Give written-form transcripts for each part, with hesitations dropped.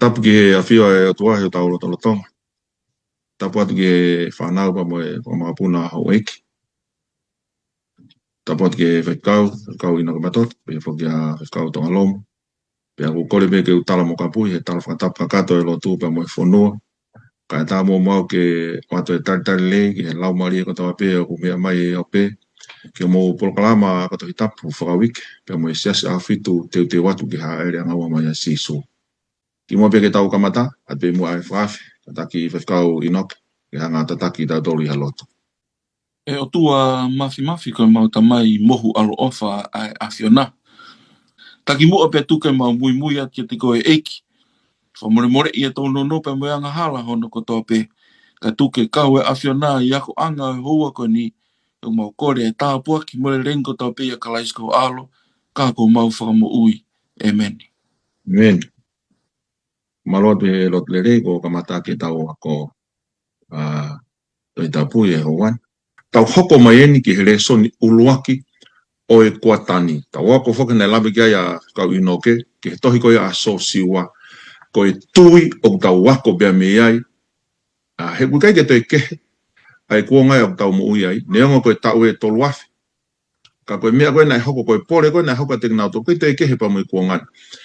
tapu ke afio e atua he tau loto lotonga. Tapu atu ke whanau pa mga puna hau eki. Tapu atu ke whaikau ina ka matot, pe whoki a whaikau tonga lomo. Pe aku kore pe ke utala mo kapui, he tala whakatapu kakato e lotu pa mo e whonua. Ka e tā mō mau ke wato e tari le, ki he lau mari e katoa pe, o mea mai e au pe. Ke mō polokalama kato hi tapu whakawike, pe mo e siasi a whitu te watu ki ha ere angawa mai a siso. Ki mō pe ke tau kamata, at pe mua e whaafi, tataki whakau inoke, ke hanga tataki tau tolu i haloto. E o tua mafi koe mau tamai mohu alo ofa ai awhiona. Taki mua pe tuke mau mui ati te koe eiki. Whamore i e tau nono pe moe anga hala hono kotoa pe. Ka tuke kau e awhiona i ako anga e hoa koe ni. E mau kore e tāpua ki mole rengo tau pe i a kalaisko alo. Ka ko mau whakamo ui. Amen. Amen. Maloa pe lot le rei ko kamata ke tau ako toi tapu e hoan. Tau hoko mai eni ki hele soni uluaki o e kuatani. Tau wako whoka nei labi kia ia kau inoke, ki he tohi koe a so siwa, ko e tui o tau wako bea me ai. He kukai ke toi kehe, ai kua ngai o tau mo ui ai, neongo koe tau e tolu afi. Ka koe mea koe nai hoko koe pore, koe nai hoko te nau to, koe toi kehe pa mo i kua ngai.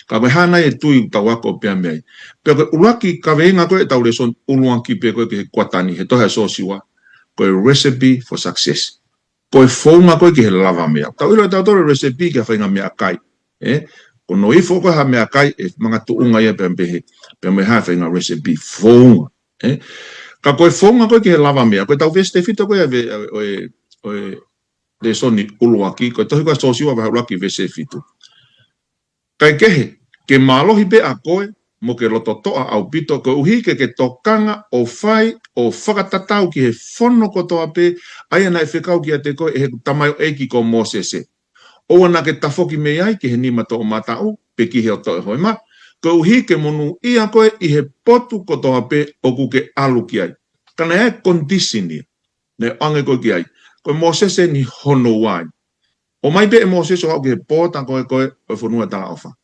Ka koe hana e tui o tau wako bea me ai. Pea koe uluaki ka veinga koe tau le son uluaki pe koe ke he kuatani, he tohi a so siwa. Koe recipe for success. Koe whaunga koe ki he lava mea. Tau ilo tau tore recipe ki a whainga mea kai. Ko no i whoko ha mea kai e mga tuunga ia pia mpehe. Pia me ha whainga recipe whaunga. Ka koe whaunga koe ki he lava mea. Koe tau veste fito koe oe le soni uluaki. Koe tohi koe sosiwa waha ulaki veste fito. Kai kehe, ke malohi pe a koe, mo ke loto toa au pito, ko uhi ke tokanga o whai o whakatatau ki he whono kotoa pe, aia nai whekau ki a te koe e he tamai o eiki ko Mosese. O ana ke tafoki me ai ki he nima to o matau, pe ki he o to e hoi ma, ko uhi ke monu ia koe i he potu kotoa pe o ku ke alu ki ai. Kana e kondisini, ne ange koe ki ai, koe Mosese ni hono wai. O mai pe e Mosese o au ki he pota koe o whanua tala ofa.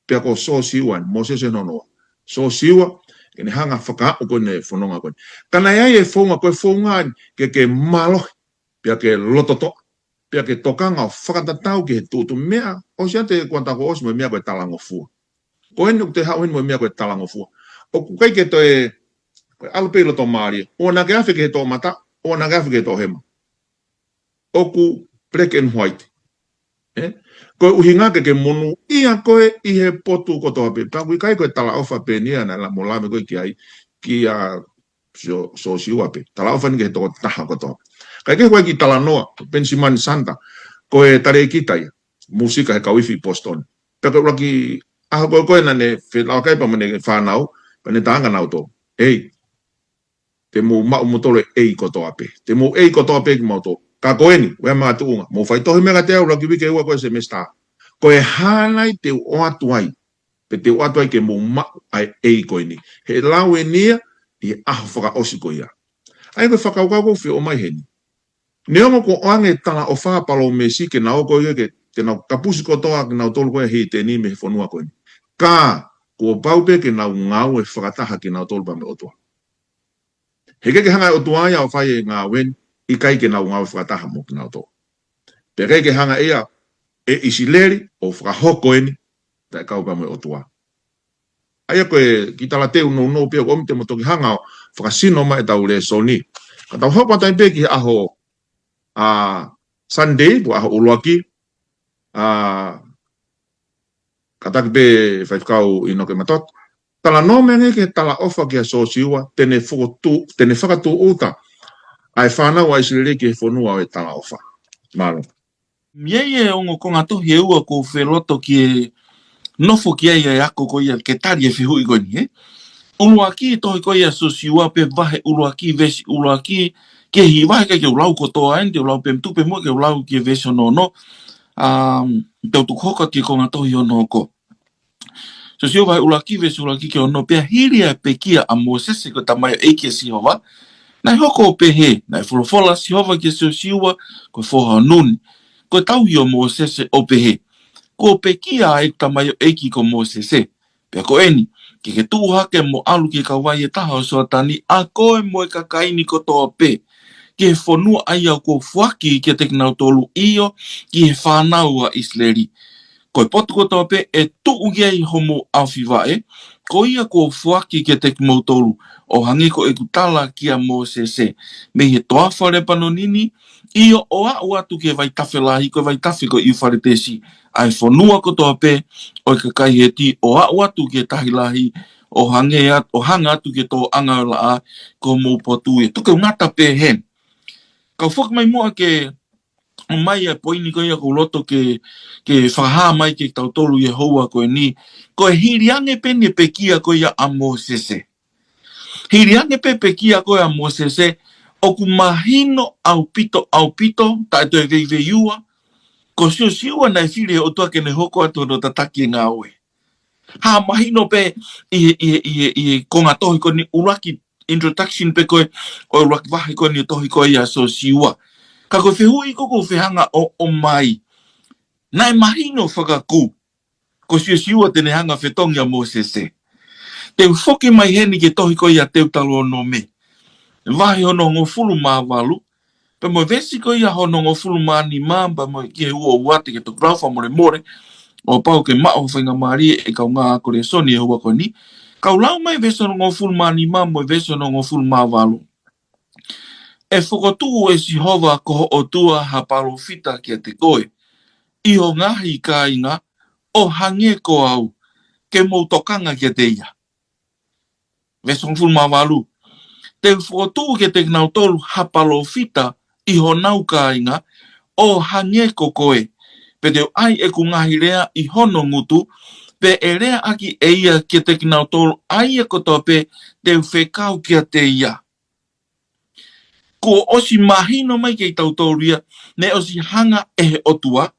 Pea ko so siwa, Mosese nonoa. So siwa, ke ne hanga whakao koe ne whanonga koe. Kana iai e whaunga koe whaunga ke malohi, pea ke lototo, pea ke tokanga o whakatatau ke he tūtu mea, o si ate kua tako osi mo mea koe talango fua. Ko enu te hao mo mea koe talango fua. O kukai ke toe, koe alupei loto maari, o na ke afe ke he tō mata, o na ke afe ke he tō hema. O ku black and white. Koe uhinga ke monu ia koe i he potu kotoa pe. Pea kui kai koe tala ofa pe nia na la molame koe ki ai ki a so siwa pe. Tala ofa ni ke he toko taha kotoa. Kai ke koe ki tala noa, Pensimani Santa, koe tare kitai, musika he kawifi poston. Pea koe raki, koe na ne whelao kai pa mene whanau, pa ne taanga nau to. Ei, te mo mau motole ei kotoa pe. Te mo ei kotoa pe ki mau to. Ka koe ni, wea maa tuunga. Mo whai tohi mega te au, raki wike ua koe se mesta. Koe hanai te oatuai. Pe te oatuai ke mo mau ai ei koe ni. He lau e nia, i aho whaka osi koe ia. Ai koe whakaukau whio o mai heni. Neongo ko oange tala o whapalo me si ke nao koe ke te nao kapusi kotoa ke nao tolu koe hei te ni me he whanua koe ni. Ka, ko paupe ke nao ngau e whakataha ke nao tolu pa me otua. He ke hanga otua ia o whai e ngā wen, i kai ke nau ngau whakataha mo ki nau tō. Pe kai ke hanga ea e isileri o whakahoko eni, tai kau pa me otua. Aia koe ki tala teu no pia ko omite mo toki hanga o whakasino mai tau le soni. Ka tau hopa tai pe ki aho Sunday, po aho uluaki, kataki pe whaifkau ino ke matot. Tala no menge ke tala ofa ki a so siwa, tene whakatu uta, ai whanau ai sirere ke whanua o e tala ofa. Malo. Miei e ongo konga tohi e ua ko wheloto ki e nofo ki e ako ko ia ke tari e whihui koe ni, Uluaki tohi ko ia so siwa pe vahe uluaki vesi uluaki ke hi vahe ke ulau kotoa en, te ulau pe mtupe mo ke ulau ki vesi ono no, te utukoka ki konga tohi ono ko. So siwa vahe uluaki vesi uluaki ke ono pe hiria pe kia a Mosese ko tamai eike sihova, nai hoko pe he, nai folofola sihova ke so siwa ko foha nuni, ko tau hi o Mosese o pe he. Ko pe kia e tamai eiki ko Mosese, pe ko eni, ke tuha ke mo alu ke kawai e taha o soa tani, a koe mo e kakaini ko toa pe, ke whanua ai au ko fuaki ke te kinau tolu iyo, ki he whanau a Isleri. Koe potu ko toa pe, e tuu gei homo awhiwae, ko ia ko fuaki ke te kinau tolu, o hangi ko e kutala kia mo se. Me he toa whare panonini, iyo o a atu ke vai tawhelahi, ko vai tawhi ko i whare tesi, ai whanua ko toa pe, o i kakai he ti, o a atu ke tahilahi, o hanga atu ke tō anga la a, ko mō potu e. Tuke ngata pe hen. Kau whak mai mua ke o mai e poini ko ia ko loto ke whaha mai ke tautolu Yehova ko e ni. Ko e hiriange pene pe kia ko ia a Mosese. Hiriange pe kia ko ia a Mosese o ku mahino au pito ta e toi veiveiua. Ko siua nai whire o tua ke ne hoko atu no tataki ngā oe. Ha mahino pe i konga tohi ko ni uraki introduction pe koe o uraki wahi ko ni tohi ko ia so siua. Ka koe whehui ko whehanga o mai. Nai mahino whakaku. Ko siua tene hanga whetongi a Mosese. Te whoki mai heni ke tohi ko ia teu talo no me. Wahi hono ngō fulu mā walu. Pe mo vesi ko ia hono ngō fulu mā ni mamba mo ki he ua uate ke to graufa more. O pau ke mao whainga maari e kau ngā kore soni e hua ko ni. Kau lau mai veso ngō fulu mā ni mamba mo veso ngō fulu mā walu. E whakotu e si hova ko o tua ha palo fita ki te koe. Iho ngahi ka inga o hange ko au ke mou tokanga ki te ia. Veso ngō fulu mā walu. Te whakotu ke te knau tolu ha palo fita iho nau ka inga o hange ko koe. Pe te ai e ku ngahi rea i hono ngutu, pe e rea aki e ia ki te kinau tolu ai e kotoa pe te whekau kia te ia. Ko osi mahino mai ke i tau tolu ia, ne osi hanga e he otua,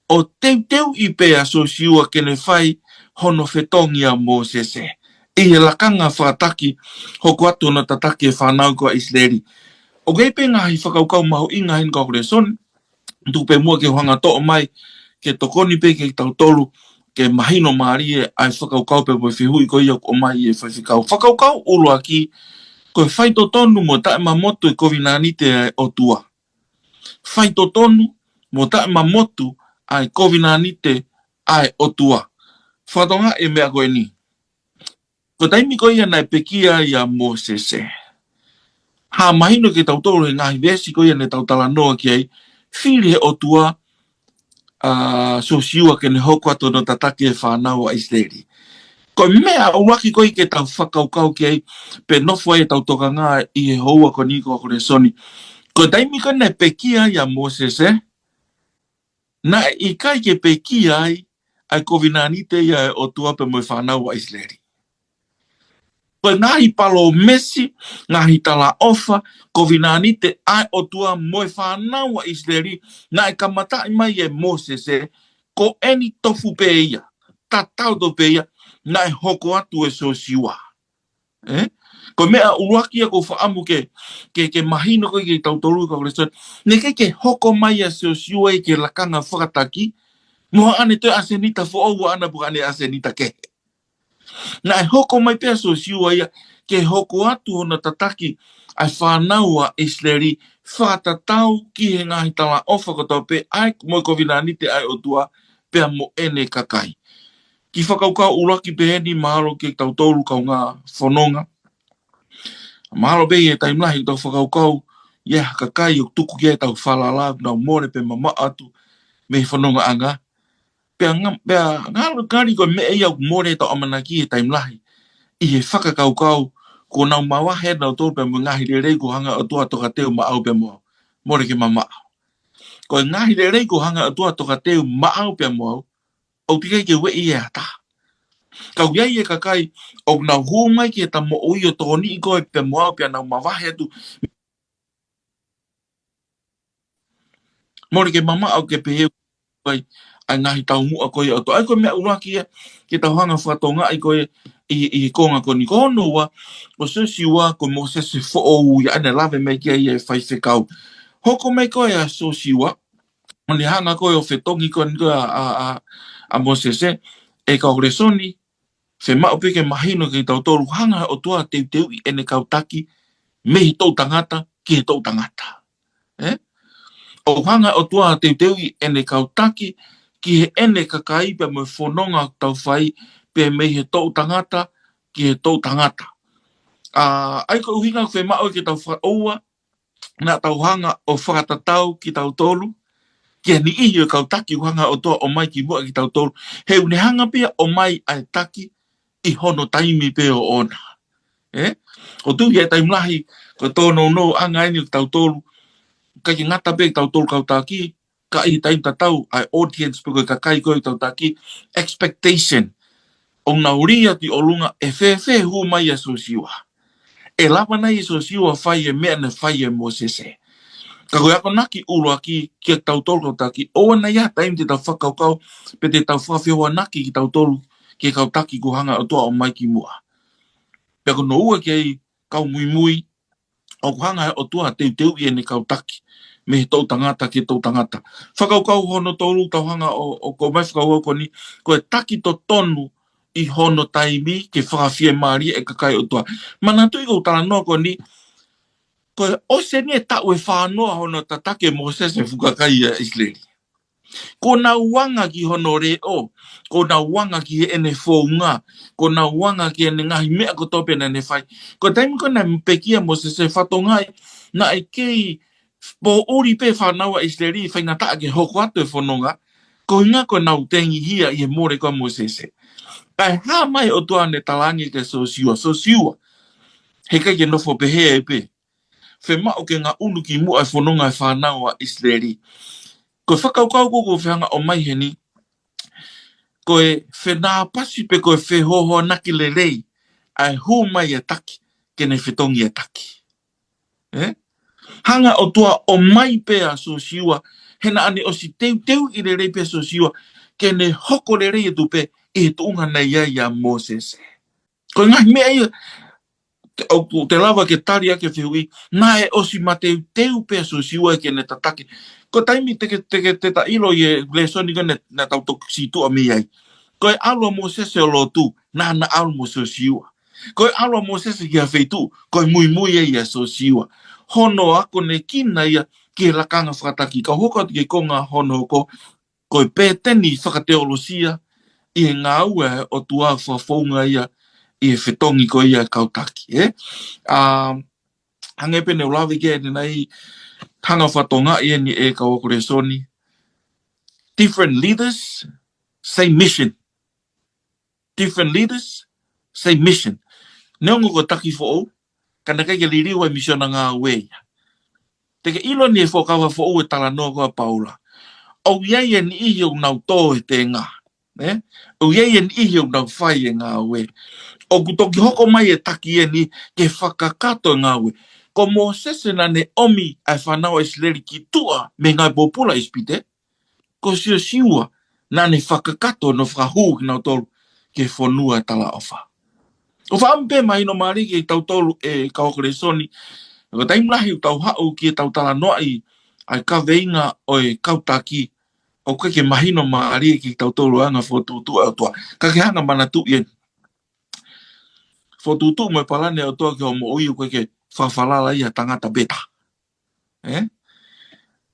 o teu i pea so siua ke ne whai hono whetongi a Mosese. I he lakanga whakataki hoku atu na tataki e whanau ko a Isleri. O keipe ngahi whakaukau mahu inga hin kaukure son, tupe mua ke hanga to'o mai, ke tokoni pe ke tau tolu, ke mahino maari e ai whakaukau pe poi whihui ko ia o mai e whaiwhikau. Whakaukau ulu aki, koe whaito tonu mo tae mamotu e COVID-19 o tua. Whaito tonu mo tae mamotu ai COVID-19 ai o tua. Whatonga e mea koe ni. Ko taimi ko ia nai pekia ia Mosese. Ha mahino ke tau tolu e ngahi vesi ko ia ne tau tala noa ki ai, whire o tua, so siua ke ne hoko ato no tataki e whanau a Isleri. Ko mea uraki koi ke tau whakaukau ki ai, pe nofo e tau toka ngā i he houa ko niko a kore soni. Ko taimi ko ne pekia ia Mosese, na i kai ke pekia ai COVID-19 ia o tua pe mo e whanau a Isleri. Ko ngahi palo mesi, ngahi tala ofa, COVID-19 ai o tua mo e whanau a Isleri, na e kamata mai e Mosese, ko eni tofu pe ia, tatau to pe ia, na e hoko atu e so siua. Ko mea uruaki a ko whaamu ke mahino ko ke tautolu ka kore son, ne ke hoko mai a so siua e ke lakanga whakataki, moha ane te asenita fo ana buka ane asenita ke. Na e hoko mai pea so siua ia, ke hoko atu hona tataki ai whanau a Isleri, whatatau ki he ngahi tala ofa koto pe ai moi COVID-19 ai o tua pea mo ene kakai. Ki whakaukau uraki peheni mahalo ke tau tolu kau ngā whanonga. Mahalo pe e taimlahi tau whakaukau, kakai o tuku ki e tau whalala, nau more pe mama atu, me whanonga anga. Pea ngālo kāri ko me e au more tau amanaki e taimlahi. I he whakakaukau, ko nau mawahe nau tōru pe mo ngahi rerei ko hanga o tua toka teo maau pe mo. More ke mama. Ko ngahi rerei ko hanga o tua toka teo maau pe mo. O tikai ke wei e ata. Kau iai e kakai, o nau hua mai ki e ta mo oi o tōni i koe pe mo pe nau mawahe atu. More ke mama au ke pehe koe, ai ngahi tau mua koe o to. Ai koe mea uraki e, ke tau hanga whatonga i koe, i konga ko ni kono wa o se siwa ko Mosese fo o ya na lave mai ki e fai kau hoko mai ko ya so siwa on le hanga ko o fetongi ko a Mosese e ka resoni Fe mao pe ke mahino ke tau tolu hanga o tua teu i ene kautaki me hi tau tangata ki he tau tangata. O hanga o tua teu i ene kautaki ki he ene kakai pe me whanonga tau whai pe me he tau tangata ki he tau tangata. Ai ko uhinga fe mao ke tau whaoua na tau hanga o whakatatau ki tau tolu ki ni ihi o kautaki hanga o tua o mai ki mua ki tau tolu. He une hanga pia o mai ai taki i hono taimi pe o ona. O tu he taimlahi ko tono no anga ini tau tolu ka ki ngata pe tau tolu kautaki ka i taim tatau ai audience pe ko kakai ko tau taki expectation o na uria ti olunga e fe hu mai aso siwa. E lava na iso siwa fai e mea na fai e mo sese. Ka koe ako naki uro aki ki tau tolu kautaki o na ia taim te tau whakaukau pe te tau whawhiwa naki ki tau tolu ki kautaki ko hanga o toa o mai ki mua. Pea ko no ua ki ai kau mui o hanga o tua teu i ene kautaki me he tau tangata ki tau tangata. Whakaukau hono tolu tau hanga o ko mai whakau ko ni ko e taki to tonu i hono taimi ke whakawhia maari e kakai o tua. Mana tui ko tala noa ko ni ko e ose ni e tau e whanoa hono tatake mo sese fukakai a Israeli. Ko na wanga ki hono reo, ko na wanga ki he ene whaunga, ko na wanga ki ene ngahi mea ko tope na ne whai. Ko taimi ko na mpekia mo se whatongai, na e kei po ori pe whanaua Israeli whaingata ke hoko atu e whanonga, ko inga ko na utengi hia i he more ko mo se. Kai ha mai o tua ne talangi ke so siua. He kai ke nofo pe he e pe. Whe mao ke ngā unu ki mua e whanonga e whanaua Israeli. Ko whakaukau ko whianga o mai heni, ko e whenā pasi pe ko e whehoho naki le rei, ai hu mai e taki, ke ne whetongi e taki. Hanga o tua o mai pe a so siua, hena ane o si teu i le rei pe so siua, ke ne hoko le rei e tupe, e tuunga nei ia Moses. Ko ngahi mea ia, o te lava ke taria ke whihui, nā e osi ma teu pe a so siua ke ne tatake. Ko taimi te ta ilo ye le soni ko na tau tok situ a mi ai. Ko e alo mo sese o lotu, na alo mo so siua. Ko e alo mo sese ki a feitu, ko e mui e ia so siua. Hono ako ne kina ia ki lakanga whakataki. Ka hoka ke konga hono ko e pēteni whakateolosia i he ngā ua o tua whawhaunga ia i he whetongi ko ia kautaki. Hange pene ulawi ke nei hanga whatonga i ni e ka wakore soni. Different leaders, same mission. Different leaders, same mission. Neongo ko taki fo o, kana kai ke liriwa mission na ngā weia. Te ke ilo ni e whokawa fo o e tala noa koa Paula. O iei e ni ihi o nau tō e te ngā. O iei e ni ihi o nau whai e ngā we. O kutoki hoko mai e taki e ni ke whakakato e ngā we. Ko mo sese na ne omi ai whanau Israeli ki tua me ngai popula ispite, ko siua na ne whakakato no whakahu ki nau tolu ke whanua tala ofa. O whaampe mai no maari ki tau tolu e kaokore soni, ko taimlahi tau hau ki tau tala noa i ai ka veinga o e kautaki o ke mahino maari ki tau tolu anga whotutu au tua. Ka ke hanga mana tu ien. Whotutu me palane au tua ki o mo ui ke whawhalala ia tangata beta.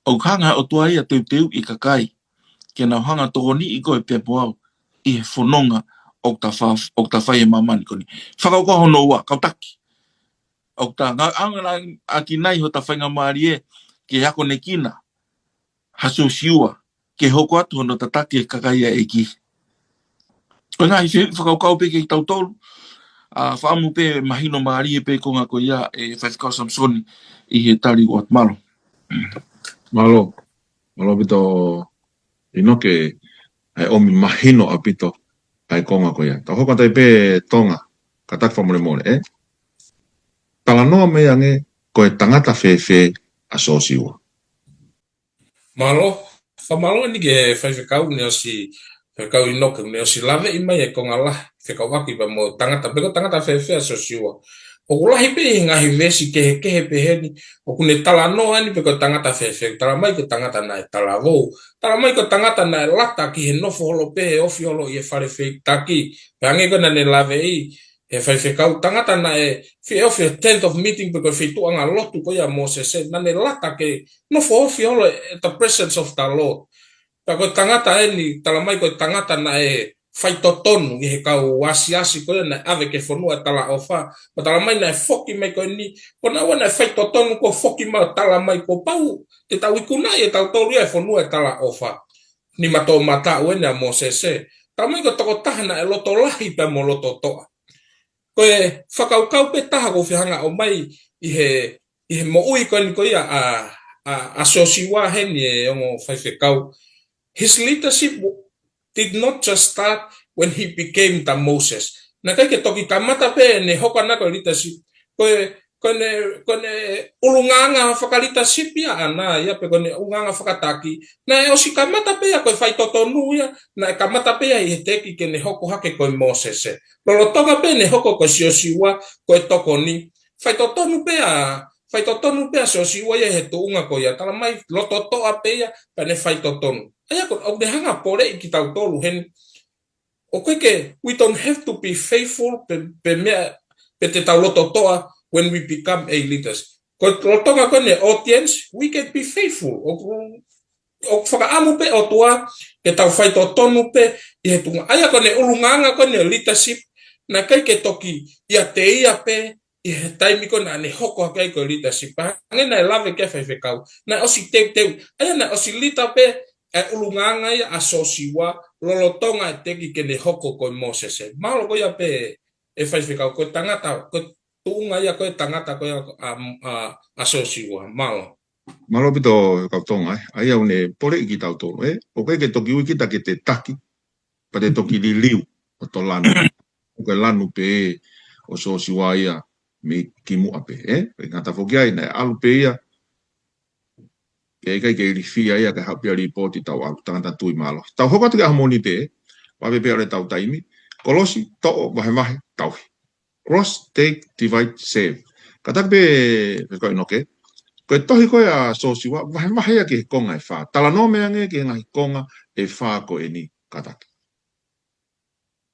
O hanga o tua ia teu i kakai, ke nau hanga tōni i koe pepo au, i he whanonga o ta whai e mamani koni. Whakau koha hono ua, kautaki. O ta ngā angana aki nai ho ta whainga maari e, ke hako ne kina, haso siua, ke hoko atu hono ta take kakai e ki. Ko ngā hi whakau pe ke tau tolu, whaamu pe mahino maari e pe konga ko ia e whaikau Samsoni i he tari o Malo. Malo pito inoke ai omi mahino a pito ai konga ko ia. Ta hoka tai pe tonga ka tak whamore Tala noa me ange ko e tangata whewhe a sosiua. Malo, whamalo ni ke whaiwhekau ne o si whekau inoka ne o si lawe i mai e konga la whekau waki pa mo tangata, peko tangata whewhe a sosiua. O lahi pe ngahi vesi kehe peheni. O kune tala noa ni pe ko tangata fefe. Tala mai ko tangata na tala vou. Tala mai ko tangata na lata ki he nofo holo pe ofi holo i e whare fe taki. Pange ko na ne lave i. He whai fe kau tangata na e fi ofi a 10th of meeting pe ko fi tuanga lotu ko ia Moses e. Na ne lata ke nofo ofi holo at the presence of the Lord. Pa ko tangata e ni tala mai ko tangata na e fai totonu i he kau asi ko na ave ke fonua tala ofa pa tala mai na foki mai ko ni ko na wana fai totonu ko foki ma tala mai ko pau te tau ikuna e tau tolu e fonua tala ofa ni mato mata wena Moses e tala mai ko toko tahana e loto lahi pa mo loto toa ko e whakau kau pe taha ko whihanga o mai i he mo ui ko ni ko ia a sosiwa heni e ongo fai kau his leadership did not just start when he became the Moses. Na kai ke toki kamata pe ne hoka na ko leadership. Kone ulunganga whaka leadership ya ana ya pe kone ulunganga whakataki. Na e osi kamata pe ya koe whai totonu ya. Na e kamata pe ya i he teki ke ne hoko hake koe Moses e. Lolo toka pe ne hoko koe siosiwa koe toko ni. Whai totonu pe a siosiwa ya he tuunga koe ya. Tala mai loto toa pe ya pe ne whai totonu. Aya ko au de hanga pore i ki tau tolu hen o koe ke we don't have to be faithful pe te tau loto toa when we become a leaders ko lotonga ko ne audience we can be faithful o whakaamu pe o tua ke tau whai to tonu pe i he tunga aya ko ne ulunganga ko ne leadership na kai ke toki ia te ia pe i he taimi ko na ne hoko hakai ko leadership hange na lave ke whai whekau na osi teu aya na osi lita pe e ulunganga ia asosiwa lolotonga teki ke ne hoko ko Moses e malo ko ia pe e fai fika ko tangata ko tuunga ia ko tangata ko asosiwa malo Malo pito kautonga ai au ne pore ki tau tolu o ke toki ui kita ke te taki pa te toki li liu o to lanu o ke lanu pe o so siwa ia me kimu ape ngata foki ai na alu pe ia ke rifia ia ke hapia ripoti tau alu tangata tui malo tau hoka te harmoni pe wa pe pe tau taimi kolosi to vahe tau cross take divide save kata pe ko inoke ko tohi ko a sosi wa vahe ia ke konga e fa tala no me ange ke ngai konga e fa ko eni kata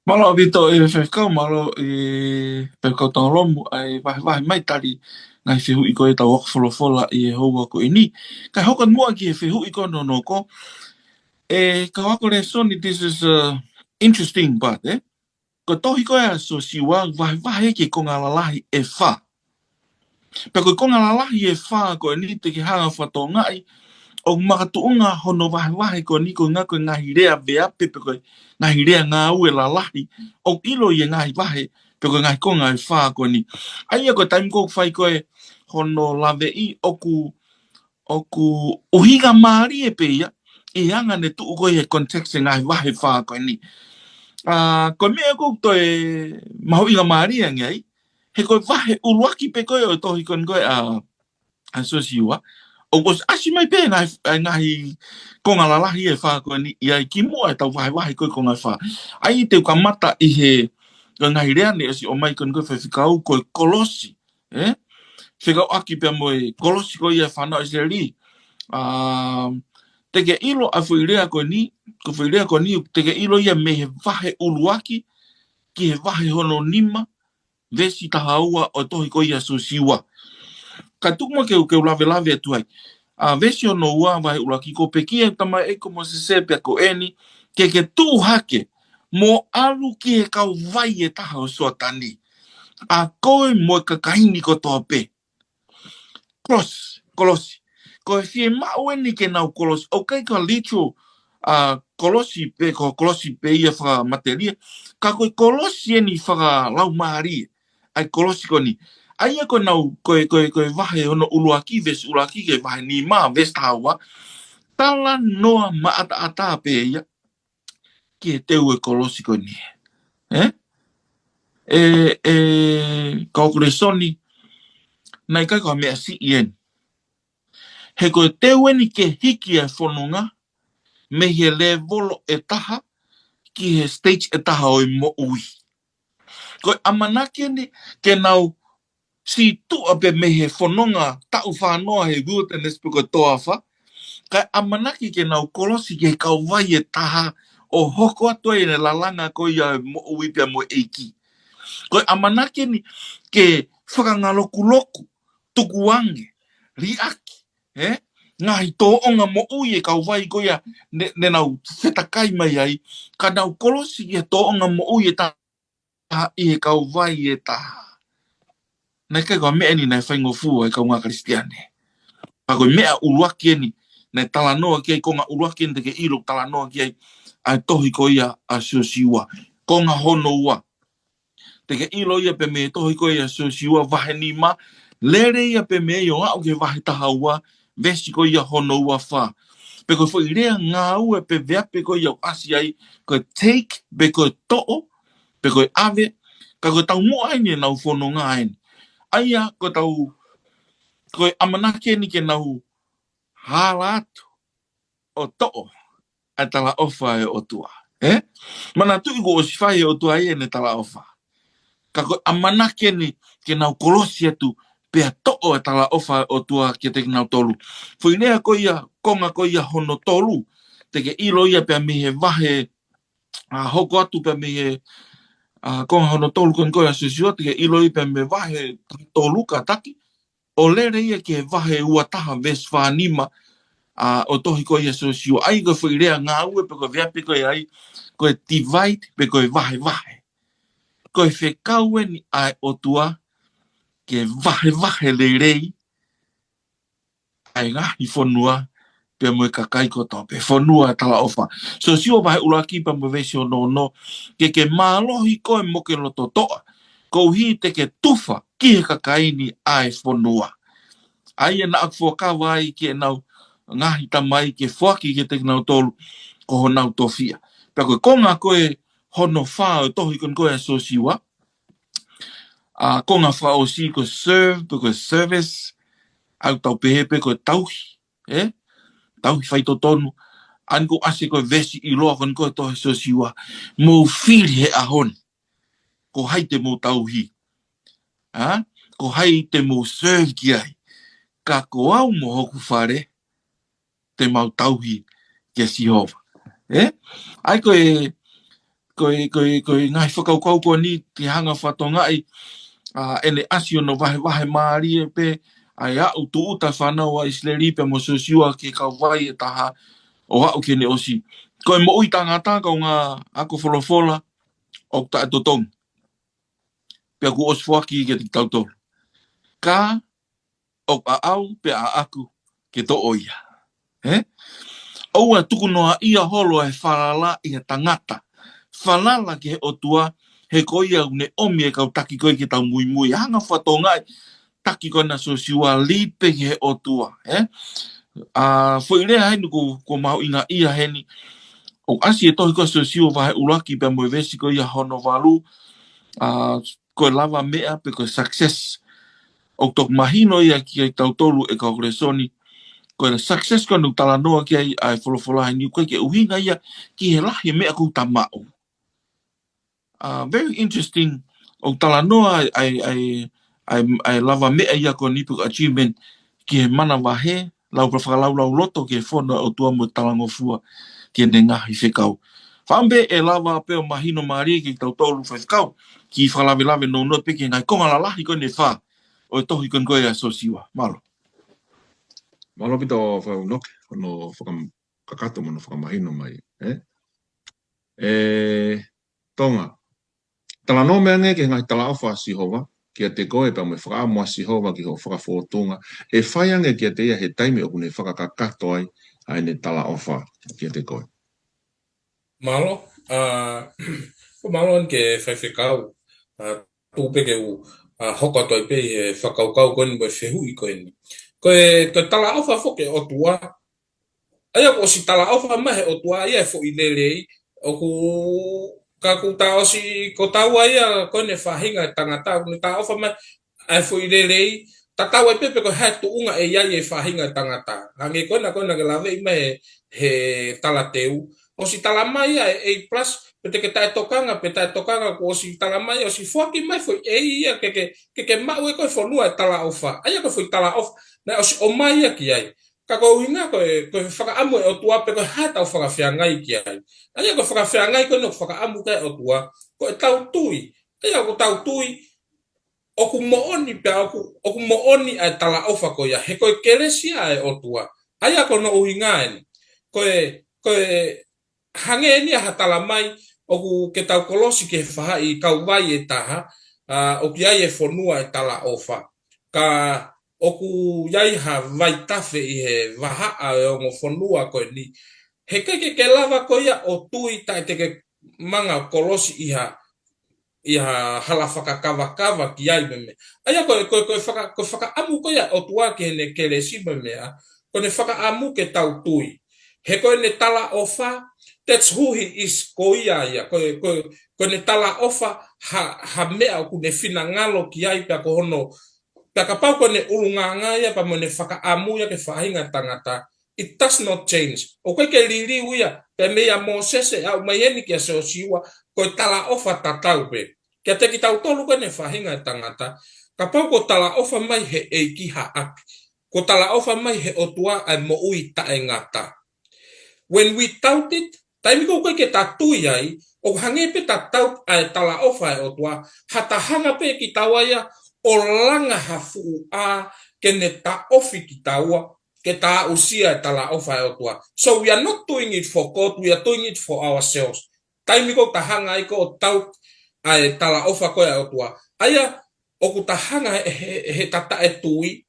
Malo vito e whewhikau malo e pekau tanga lomu ai wahi mai tari ngai whihu i koe tau wakawholofola i e houa ko e ni. Kai hokan mua ki e whihu i koe no ko. Ka wako re soni, this is interesting but ko tohi koe a so siwa wahi ke konga lalahi e wha. Pe koe konga lalahi e wha ko e ni te ki hanga whato ngai o makatuunga hono wahi ko ni ko ngako ngahi rea vea pepe koe ngahi rea ngā ue lalahi o ilo i ngahi wahi pe koe ngahi konga e wha ko ni ai ko taim ko whai koe hono lave i oku uhiga maari e pe ia e anga ne tuu koe he context e ngahi wahi wha ko ni ko mea ko to e mahu inga maari e ngai he koe wahi uruaki pe koe o tohi koe a sosiua o was asi mai pe ngai konga lalahi e wha koe ni ia ki mua e tau wahi koe konga wha ai te kamata i he ngai rea ne asi o mai koe whewhikau koe kolosi whikau aki pe moe kolosi koe ia whanau i se ri te ke ilo a whuirea koe ni te ke ilo ia me he wahe uluaki ki he wahe hono nima vesi tahaua o tohi koe ia sosiua ka tukuma ke lave atu ai vesi ono ua vai ulaki ko pekia tama e ko Moses pe ko eni ke tu hake mo alu ki e kau vai e taha o soatani a koe mo ka kaini ko tope kolosi ko fie mau eni ke nau kolosi o kai ka literal kolosi pe ia whaka materia ka koe kolosi eni whaka lau maari ai kolosi ko ni ai ko nau koe wahe hono uluaki vesi uluaki ke wahe ni ma vesi tawa tala noa maata pe ia ki te ue kolosi ko ni kaukure soni nai kai ko mea si ien he koe te ue ni ke hiki e whanunga me he le volo e taha ki he stage e taha o i mo ui koe amanaki ni ke nau si tu abe me he whanonga tau whanoa he wilderness piko toa wha, kai amanaki ke nau kolosi ke kau vai e taha o hoko atua e ne lalanga ko ia mo uipia mo eiki. Koi amanaki ni ke whakangaloku tukuange, riaki, ngahi tō onga mo ui e kau vai ko ia ne nau whetakai mai ai, ka nau kolosi ke tō onga mo ui e taha i he kau vai e taha. Nei kai kua mea ni nei whaingo fua e kau ngā Kristiane. Pa koe mea uruaki ni, nei talanoa ki ai, ko ngā uruaki ni te ke iro talanoa ki ai, ai tohi ko ia a siosiua, ko ngā hono ua. Te ke ilo ia pe me tohi ko ia siosiua vahe ni ma, lere ia pe me o ngā ke vahe taha ua, vesi ko ia hono ua wha. Pe koe fo i rea ngā ua pe vea pe ko ia asi ai, koe take, pe koe to'o, pe koe ave, ka koe tau mua ai ni nau whono ngā ai ni. Aia, ko tau, koe amanake ni ke nau hala atu o to'o a tala ofa e o tua. Mana tui ko o sifai e o tua e ne tala ofa. Ka koe amanake ni ke nau kolosi atu pea to'o e tala ofa e o tua ke te nau tolu. Fuinea ko ia, konga ko ia hono tolu, te ke ilo ia pea mihe vahe, hoko atu pea mihe, konga hono tolu kon koe a susio, te ke ilo ia pea me vahe tolu ka taki, o lere ia ke vahe ua taha ves whanima o tohi ko ia susio. Ai koe whairea ngā ue pe koe vea pe koe ai, koe divide pe koe vahe vahe. Koe whekau ni ai o tua ke vahe vahe le rei ai ngahi whanua pe moe kakai ko tau pe whanua tala ofa. So sio vahe uraki pa mo vesi o no ke mālohi koe moke loto toa. Kou hi te ke tufa ki he kakai ni ai whanua. Ai e na ak whakawa ai ke nau ngahi tamai ke whaki ke te nau tolu ko ho nau tofia. Pea koe konga koe hono whao tohi kon koe so siwa. Konga whao si ko serve, pe koe service, au tau pehepe koe tauhi. Tauhi whaito tonu. Anko ase koe vesi i loa kon koe tohi so siwa. Mo whiri he ahon. Ko hai te mo tauhi. Ko hai te mo serve ki ai. Ka ko au mo hoku whare te mau tauhi ke Sihova. Ai koe ngai whakaukau koe ni te hanga whatonga ai ene asio no vahe maari e pe ai au tu uta whanau a isleri pe mo sosiua ke kau vai e taha o hau ke ne osi. Koe mo ui tangata kau ngā ako wholofola o ta totong. Pe aku osfuaki ke te tautoro. Ka o a au pe a aku ke to oia. Oua tuku noa ia holo e whalala i a tangata. Whalala ke o tua he koia une omi e kau taki koe ke tau mui mui. Hanga whatongai taki koe na sosiua lipe ke he o tua. Whailea hainu ko mau inga ia heni. O asi e tohi koe sosiua vahe uraki pe moe vesi koe ia hono walu. Koe lava mea pe koe success. O tok mahino ia ki ai tau tolu e kau resoni. Koe na success koe nuk tala noa ki ai ai wholofolahi ni koe ke uhinga ia ki he lahi mea kou tamau. Very interesting. O tala noa ai lava mea ia koe nipu achievement ki he mana wahe lau whakalau loto ki he whona o tua mo talangofua ki he ngahi whekau. Whambe e lava peo mahino maari ki tau tolu whekau ki whalawe no no peke ngai konga la lahi koe ne wha o tohi kon koe a sosiwa. Malo. Malo pita o whaunoke, no whakakato mo no whakamahino mai. Tonga, tala no mea nge ke ngai tala awha Sihova, kia te koe pa me whakaamua Sihova ki ho whakawhotunga, e whaiange kia te ia he taimi o kune whakakakato ai, ai ne tala awha kia te koe. Malo, ko malo an ke whaiwhekau, tūpeke u hoko toi pe he whakaukau koe ni mo e whehui koe ni. Koe tala awha whoke o tua, aia ko si tala awha mahe o tua, ia e fo i lelei, o ku ka ku ta osi ko taua ia ko ne whahinga tangata, ko ne ta awha mahe, ai fo i lelei, ta taua pepe ko hai tu unga e iai e whahinga tangata. Hange koe na ke lawe i mahe he tala teu, o si tala mai ia A+, Pete ke tokanga ko si tala mai o si fuaki mai foi ia ke mau e ko fonua e tala ofa. Aia ko foi tala ofa. Na o si o mai ki ai. Ka ko hinga ko faka amu e o tua pe ko hata o faka fiangai ki ai. Aia ko faka fiangai ko no faka amu ka o tua ko e tau tui. Aia ko tau tui o ku mooni pe o ku mooni ai tala ofa ko ia. He ko keresia e o tua. Aia ko no uhinga ni. Ko hange ni hatala mai o ku ke tau kolosi ke wha i kau vai e taha, o ki ai e whanua e tala ofa. Ka o ku iai ha vai tafe i he wahaa e o ngo whanua koe ni. He ke lava ko ia o tui tai te ke manga kolosi i ha hala whakakawa ki ai me. Aia koe whaka amu ko ia o tua ke ne kere si me mea, ko ne whaka amu ke tau tui. He koe ne tala ofa, that's who he is ko ia ia ko ne tala ofa ha mea ku ne fina ngalo ki ai pa ko hono pa ka pau ko ne ulunganga ia pa mo ne whaka amu ia ke whahinga tangata it does not change o koe ke liri uia pe mea Mosese au mai eni ki a seo siwa ko tala ofa tatau pe kia te ki tau tolu ko ne whahinga tangata ka pau ko tala ofa mai he eiki ha api ko tala ofa mai he otua ai mo ui ta e ngata when we tout it taimi ko ke tatui ai o hange pe tatau ai tala ofa e o tua hata hanga pe ki tawa ia o langa hafu a ke ne ta ofi ki tawa ke ta usia e tala ofa e o tua so we are not doing it for God we are doing it for ourselves taimi ko ta hanga ai ko tau ai tala ofa ko e o tua aya o ku ta hanga he tata e tui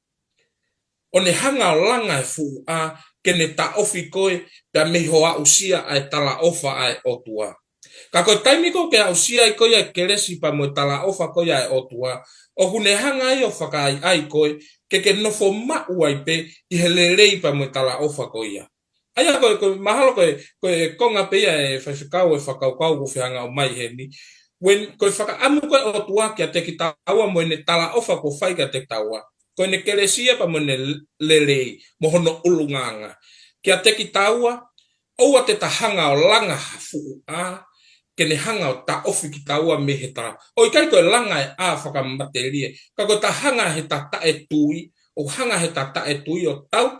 o ne hanga langa e fu a ke ne ta ofi koe da me hoa usia ai tala ofa ai otua. Ka koe taimi ko ke usia ai koe ai keresi pa mo tala ofa koe ai otua. O hune hanga ai o whaka ai koe ke nofo mau ai pe i he lerei pa mo tala ofa koe ia. Aia koe mahalo koe konga pe ia e whaiwhikau e whakaukau ko whianga o mai he ni. When koe whaka amu koe otua kia te ki taua mo ne tala ofa ko whai ka te taua. Koe ne keresia pa mo ne lerei mo hono ulunganga. Kia te ki taua oua te tahanga o langa hafu a ke ne hanga o ta ofi ki taua me he ta o i kai koe langa e a whakamaterie ka koe tahanga he tata e tui o hanga he tata e tui o tau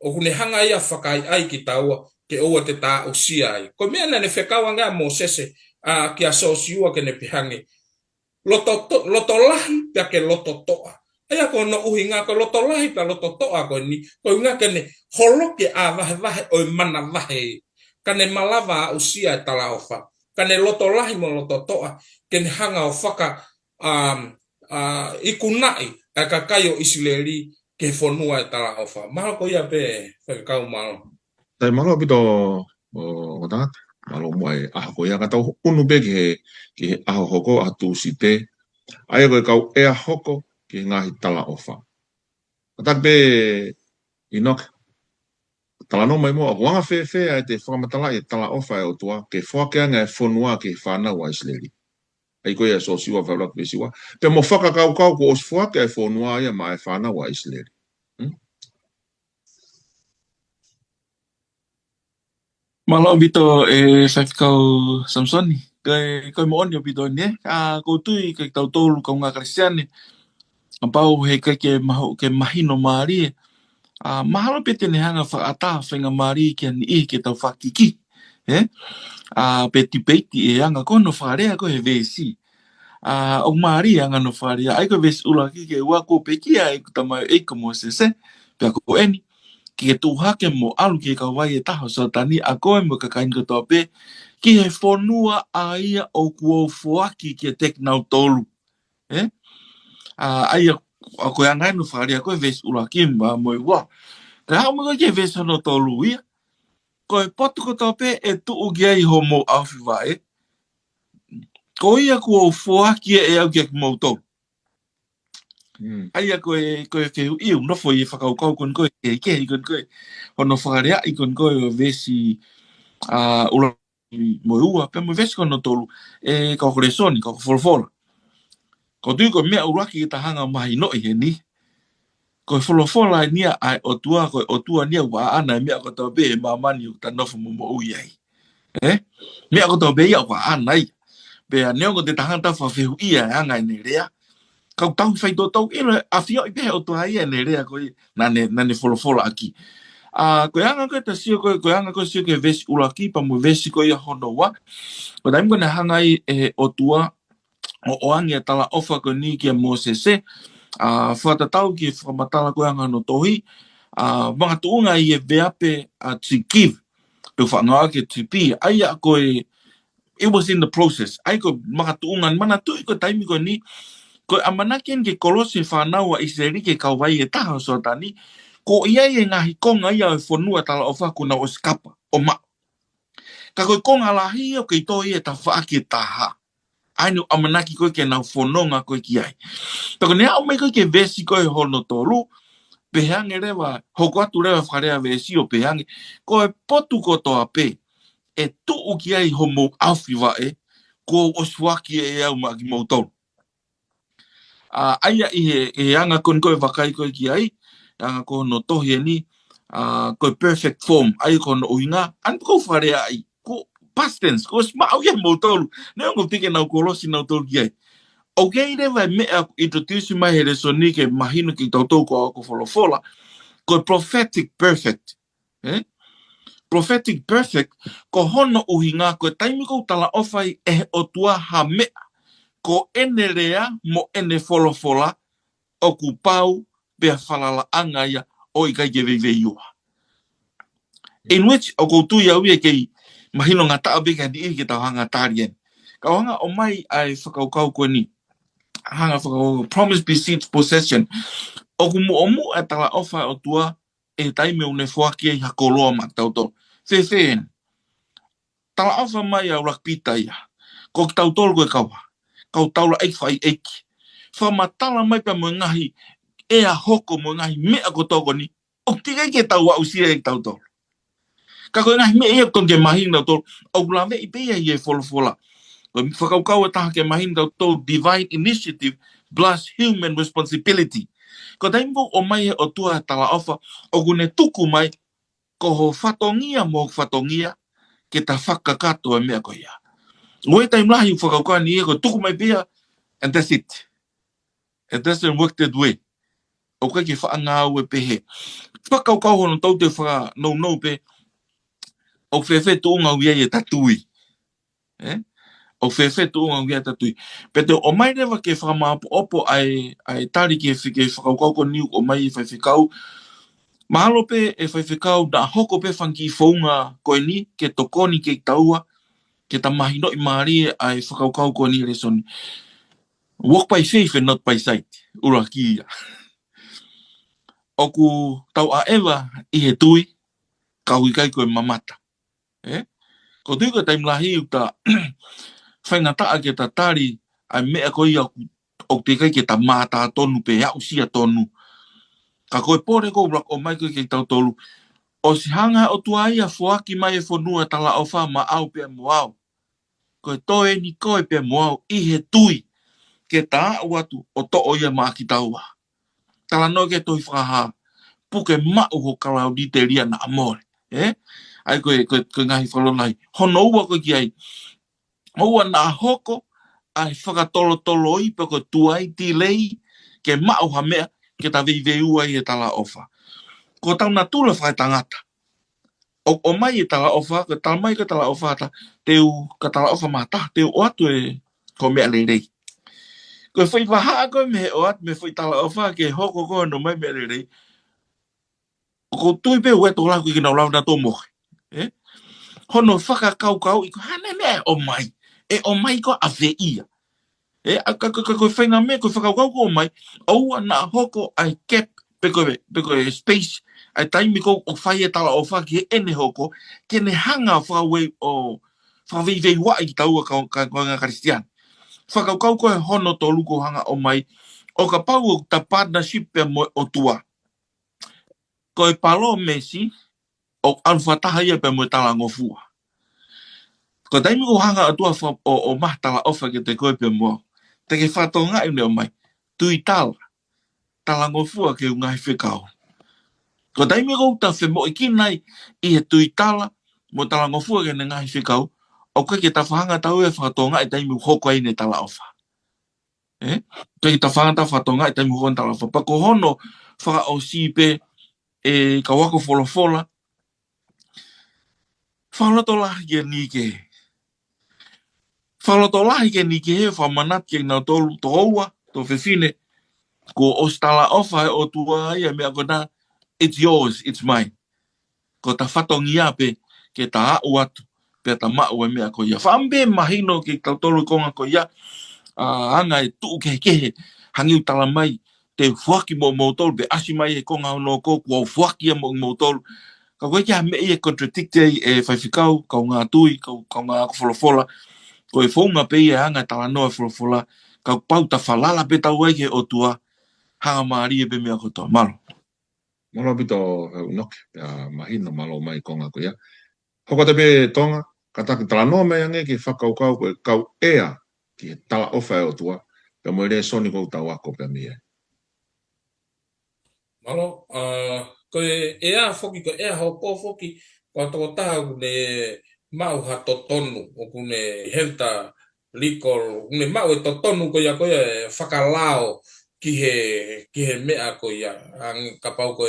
o hune hanga ia whakai ai ki taua ke oua te ta usia ai ko mea na ne whekawa ngā Mosese a ki a sosiua ke ne pihange loto lahi pia ke loto toa aya ko no uhinga ko loto lahi pa loto toa ko ni ko nga ke ne holoke a vahe o mana vahe kane malava usia tala ofa kane loto lahi mo loto toa ken hanga o whaka ikunai a kakaio Israeli ke fonua tala ofa mahal ko ia pe kau mal Tai malo pito o tat malo mai a ko ia kata unu be ke a hoko atu site ai ko kau e a hoko ki ngahi tala ofa. Atak be inok tala no mai mo a wanga fe ai te whakamatala e tala ofa e o tua ke whakea fonua ke whana wa Israeli. Ai ko ia so siwa whalak be siwa. Pe mo whakakau ko os whakea e fonua ia ma e whana wa Israeli. Malo bito e whaiwhikau Samsoni. Koe mo onio bito ni koutu ke tau tolu ka unga Kristiane. Pau he ke mahino maari mahalo pe tene hanga whaata whenga maari ki ani i ke tau whakiki peti peiti e anga kono wharea ko he vesi o maari anga no wharea ai ko vesi ula ki ke ua ko pekia e kutamai e ko Mosese pe ko eni ki ke tuhake mo alu ki ka wai e taho so tani a koe mo kakain ko tope ki he whonua a ia o kuo fuaki ki e tek nau tolu ai a koe angai no whaarea koe vesi ula ki mo i wa ka hao mga ke vesi no tolu ia koe potu ko tope e tuu kia i homo awhi wae ko ia kuo fuaki e au kia ki mau tolu ai a koe whiu iu nofo i whakaukau kon koe ke i kon koe hono whakarea i kon koe o vesi ula mo ua pe mo vesi kono tolu e kaukore soni kaukore ko tui ko mea uraki ki tahanga mahi no i he ni ko wholofola nia ai o tua nia wa ana mea ko tau be mamani o ta nofo mo ui ai Mea ko tau beia kwa anai. Bea neo ko te tahanta whawhihu ia angai ne rea. Kau tau whai tō tau ilo a whio i pehe o tua ia ne rea koe nane wholofola aki. Koe anga koe ta sio koe anga koe sio ke vesi ulaki pa mo vesi koe ia hono wa. Ko taim kone hangai o tua o angi a tala ofa koe ni kia mo se. Whatatau ki whamatala koe anga no tohi. Mga tuunga i e veape to give. Pe whangaa ke to be. Aia koe, it was in the process. Ai ko mga tuungan mana tui ko taimi koe ni. Koe amanakien ke kolosi whanau a iseri ke kauwai e taha so tani. Ko ia e ngahi konga ia e whanua tala ofa kuna o skapa o ma. Ka koe konga lahi o kei toi e ta whaake taha. Ainu amanaki koe ke nau whanonga koe ki ai. Tako nea o mai koe ke vesi koe hono tolu. Pehange rewa, hoko atu rewa wharea vesi o pehange. Koe potu ko toa pe. E tuu ki ai homo awhiwa e. Ko oswaki e au maki mautolu. Aia i he anga kon koe wakai koe ki ai. Anga ko no tohi ni. Koe perfect form. Ai ko no uhinga. An ko wharea ai. Ko past tense. Ko smau ia mautolu. Neo ngo pike nau kolosi nau tolu ki ai. Okay, rewa mea introduce mai he resoni ke mahino ki tautou ko ako wholofola. Ko prophetic perfect. Prophetic perfect, ko hono uhinga ko taimi ko tala ofai o tua ha mea. Ko ene rea mo ene wholofola o ku pau pea whalala anga ia o i kai ke veiua. In which o ko tui au ia kei mahino ngā taa beka di ke tau hanga tarien. Ka hanga o mai ai whakaukau koe ni. Hanga whakau promise precedes possession. O kumu omu e tala ofa o tua e taime une whaki e hakoloa mak tautol. Whewhen. Tala ofa mai au rakpita ia. Ko ki tautol koe kaua. Kau taula eik whai eiki. Whamatala mai pa mo ngahi e a hoko mo ngahi mea ko toko ni. O tika ke tau au sia e tautol. Ka koe ngahi mea ia kon ke mahin tautol. O kulawe i pia i e wholofola. Koe whakaukau e taha ke mahin tautol divine initiative plus human responsibility. Ko taimbo o mai o tua tala ofa o kune tuku mai ko ho whatongia mo whatongia ke ta whakakato e mea ko ia. Ngoe taim lahi whakaukau ni e ko tuku mai pia and that's it. It doesn't work that way. O kai ke whaangau e pehe. Whakaukau hono tau te whaka no pe o whewhe tuunga uia e tatui. O whewhe tuunga uia tatui. Pete o mai rewa ke whakamapo opo ai tari ke whakaukau ko niu o mai e whewhekau. Mahalo pe e whewhekau na hoko pe whanki whaunga koe ni ke tokoni ke taua ke ta mahino i maari ai whakaukau ko ni resoni. Walk by faith and not by sight. Ura ki ia. Oku tau a ewa i he tui kau i kai koe mamata. Ko tui koe taim lahi u ta whaingataa ke ta tari ai mea koe ia o te kai ke ta mata tonu pe au sia tonu. Ka koe pore ko rak o mai koe ke tau tolu. O si hanga o tua ia fuaki mai e whanua tala o wha ma au pe moau. Koe toe ni koe pe moau i he tui ke ta watu o to o ia maa ki taua. Tala no ke toi whaha puke mau ho karau di te ria na amore. Ai koe ngahi whalonai. Hono ua koe ki ai. Oua na hoko ai whakatolo tolo i pe koe tuai ti lei ke mau ha mea ke ta veiveua i e tala ofa. Ko tau na tula whai tangata. O mai e tala ofa, ko tala mai ke tala ofa ta, teu ka tala ofa mata, teu o atu e ko mea leirei. Ko whai wahaa koe me o atu me whai tala ofa ke hoko koe no mai mea leirei. Ko tui pe ue tō lau ki nau lau na tō mohe. Hono whakakau i ko hana mea o mai. E o mai ko a ve ia. Ko whainga mea ko whakakau ko o mai, oua na hoko ai cap pe koe space ai taimi ko o whai e tala o whaki e ene hoko ke ne hanga whawei o whawei wa i taua ka ngā Christian. Whakaukau koe hono tō luko hanga o mai o ka pau o ta partnership pe mo o tua. Koe palo mesi o alwhataha ia pe mo tala ngofua. Ko taimi ko hanga o tua o mahtala ofa ke te koe pe mo. Te ke whatonga i o mai. Tui tala ngofua ke ungai whekau. Ko taimi ko ta whemo i kinai i he tui tala mo tala ngofua ke ngai fikau o ke ta fanga tau e whakatonga e taimu hoko ai ne tala ofa ke ta fanga ta whakatonga e taimu hoko tala ofa pako hono whaka o sipe e ka wako folofola whaloto lahi ke ni ke whaloto lahi ke ni ke he whamanat ke nga tolu to oua to fefine ko o stala ofa o tua ia mea kona it's yours, it's mine ko ta whatongi ape ke ta au atu pe ta mau e mea ko ia whambe mahino ke tautolu konga ko ia anga e tuu ke hangi utala mai te fuaki mo tolu pe asi mai e konga no ko kua fuaki mo tolu ka koe kia me e contradicte e whaifikau ka ngā tui ka ngā wholofola ko e whaunga pe e anga tala noa wholofola ka pau ta whalala pe tau ai ke o tua hanga maari e pe mea kotoa malo Malo bito unoke mahino malo mai konga ko ia. Hoko te pe tonga kataki tala no me ange ki whakaukau ko kau ea ki tala ofa e o tua pe mo ere soni ko tau ako pe mi e. Malo ko ea foki ko ea hoko foki ko toko taha kune mau ha totonu o kune helta likol kune mau e totonu ko ia whakalao ki he mea ko ia ang kapau ko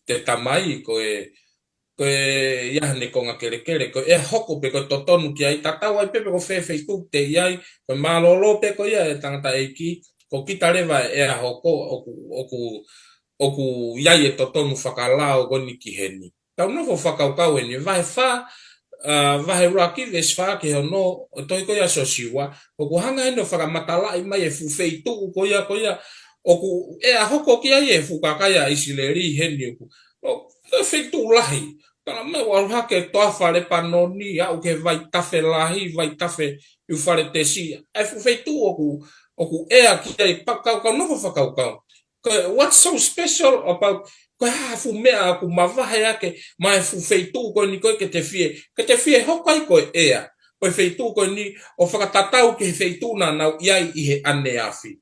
te tamai ko ia ne konga kere ko e hoko pe ko totonu ki ai tatau ai pepe ko Facebook te iai ko malolo pe ko ia e tangata eiki ko kita rewa e hoko oku iai e totonu whakalao goni ki heni tau nofo whakaukau heni vahe raki ves wha ke hono toi ko ia sosiwa oku hanga eno whakamatala i mai e fufeitu ko ia oku e hoko ki ai e fukakaya isileri heni oku feitu lahi tala me waruha ke toa whare panoni au ke vai tafe lahi vai tafe u whare te si e feitu oku ea ki ai pakau nofo whakaukau what's so special about ko hafu mea aku mavahe ake mai fu feitu ko ni ko ke te fie hoko ai ko ea ko feitu ko ni o whakatatau ke feitu na nau iai i he ane afi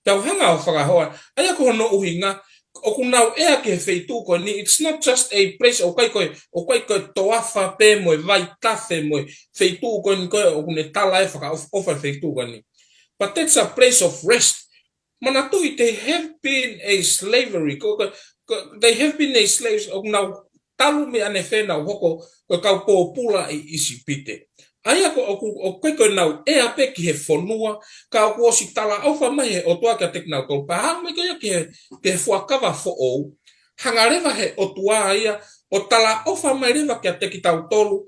tau hanga o whakahoa ai ako no uhinga o kunau ea ke feitu ko ni it's not just a place o kai ko toafa pe mo vai tafe mo feitu ko ni ko o kune tala e whaka ofa feitu ko ni but that's a place of rest manatui they have been a slavery they have been a slaves o now talu me ane fena hoko ko kau popula i isipite ai ako o ko now e ape ki he fonua ka ko si tala ofa mai o tua ka teknau ko pa me ko ke fuakava fo o hangareva he o tua ia o tala ofa mai reva ke te ki tau tolu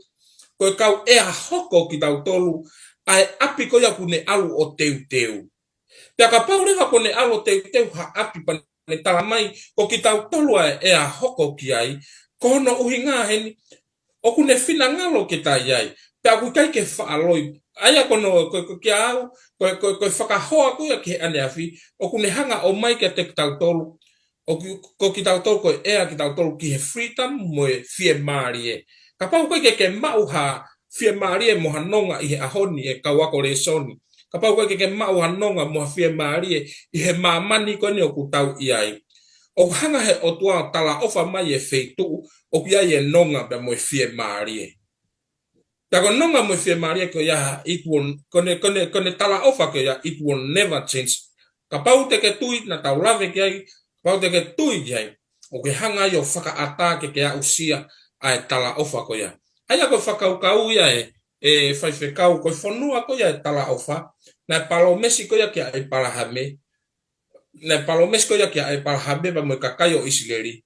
ko kau e hoko ki tau tolu ai api ko ya kune alu o teu Pea ka pau rewa kone alo teu ha api pa ne tala mai ko ki tau tolua e a hoko ki ai ko no uhinga heni o kune fina ngalo ki tai ai pea ku kai ke whaaloi aia kono ki au ko whakahoa ko ia ki ane afi o kune hanga o mai ke te tau tolu ko ki tau tolu ko ea ki tau tolu ki he freedom mo e fie maari e ka pau kai ke mau ha fie maari e moha nonga i he ahoni e kawako re soni ka pau ke mau hanonga mo fie maari i he mamani ko ni o ku tau iai o hanga he o tua tala ofa mai e feitu o ku ia e nonga be mo fie maari ta ko nonga mo fie maari ko ya it will kone tala ofa ko ya it will never change ka pau te ke tui na tau lave ke ai pau te ke tui ai o ke hanga yo faka atake ke ya usia ai tala ofa ko ya ai ko faka ukau ya e whaifekau ko whanua ko ia tala ofa na palomesi ko ia kia e palahame na palomesi ko ia kia e palahame pa mo kakayo isileri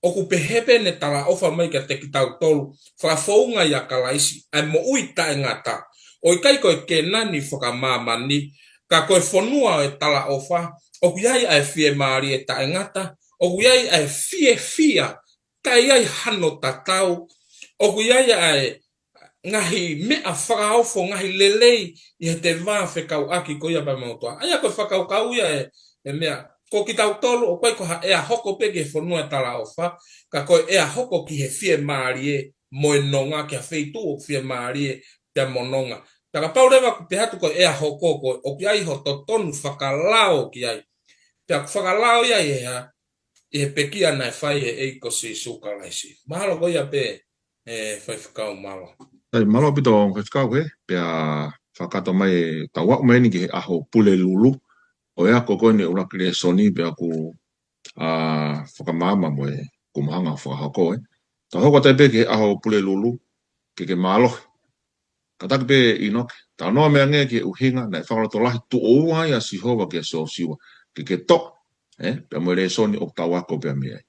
o ku pehepe ne tala ofa mai ka te kitau tolu whafounga ia kalaisi ai mo uita e ngata o ikai ko e kenani whakamamani ka ko e whanua e tala ofa o ku iai ai fie maari e ta e ngata o ku iai ai fia ka iai hano tatau o ku iai ai ngahi me a whakaofo ngahi lelei i he te whakau aki ko ia pa mautoa. Aia ko whakau kau ia e mea, ko ki tau tolu o koe ko ea hoko pege whanua tala ofa, ka koe ea hoko ki he fie maari e moe nonga ki a wheitu o fie maari e te mononga. Taka pau rewa ku te hatu ko ea hoko ko o ki ai ho to tonu whakalao ki ai. Te whakalao ia i he pekia nai whai e eiko si sukalaisi. Mahalo ko ia pe whaiwhakau mawa. Tai malo pito whakau he, pia whakato mai tau wak mai ni ki aho pule lulu, o ea koko ni ura kire soni pia ku whakamama mo e kumahanga whakahoko e. Tau hoko tai pe ki aho pule lulu, ke malo. Kataki pe inoke, tau noa mea nge ki uhinga, na whakaroto lahi tu oua ia si hova ki a so siwa, ke tok, pia mo re soni o tau wako pia mea.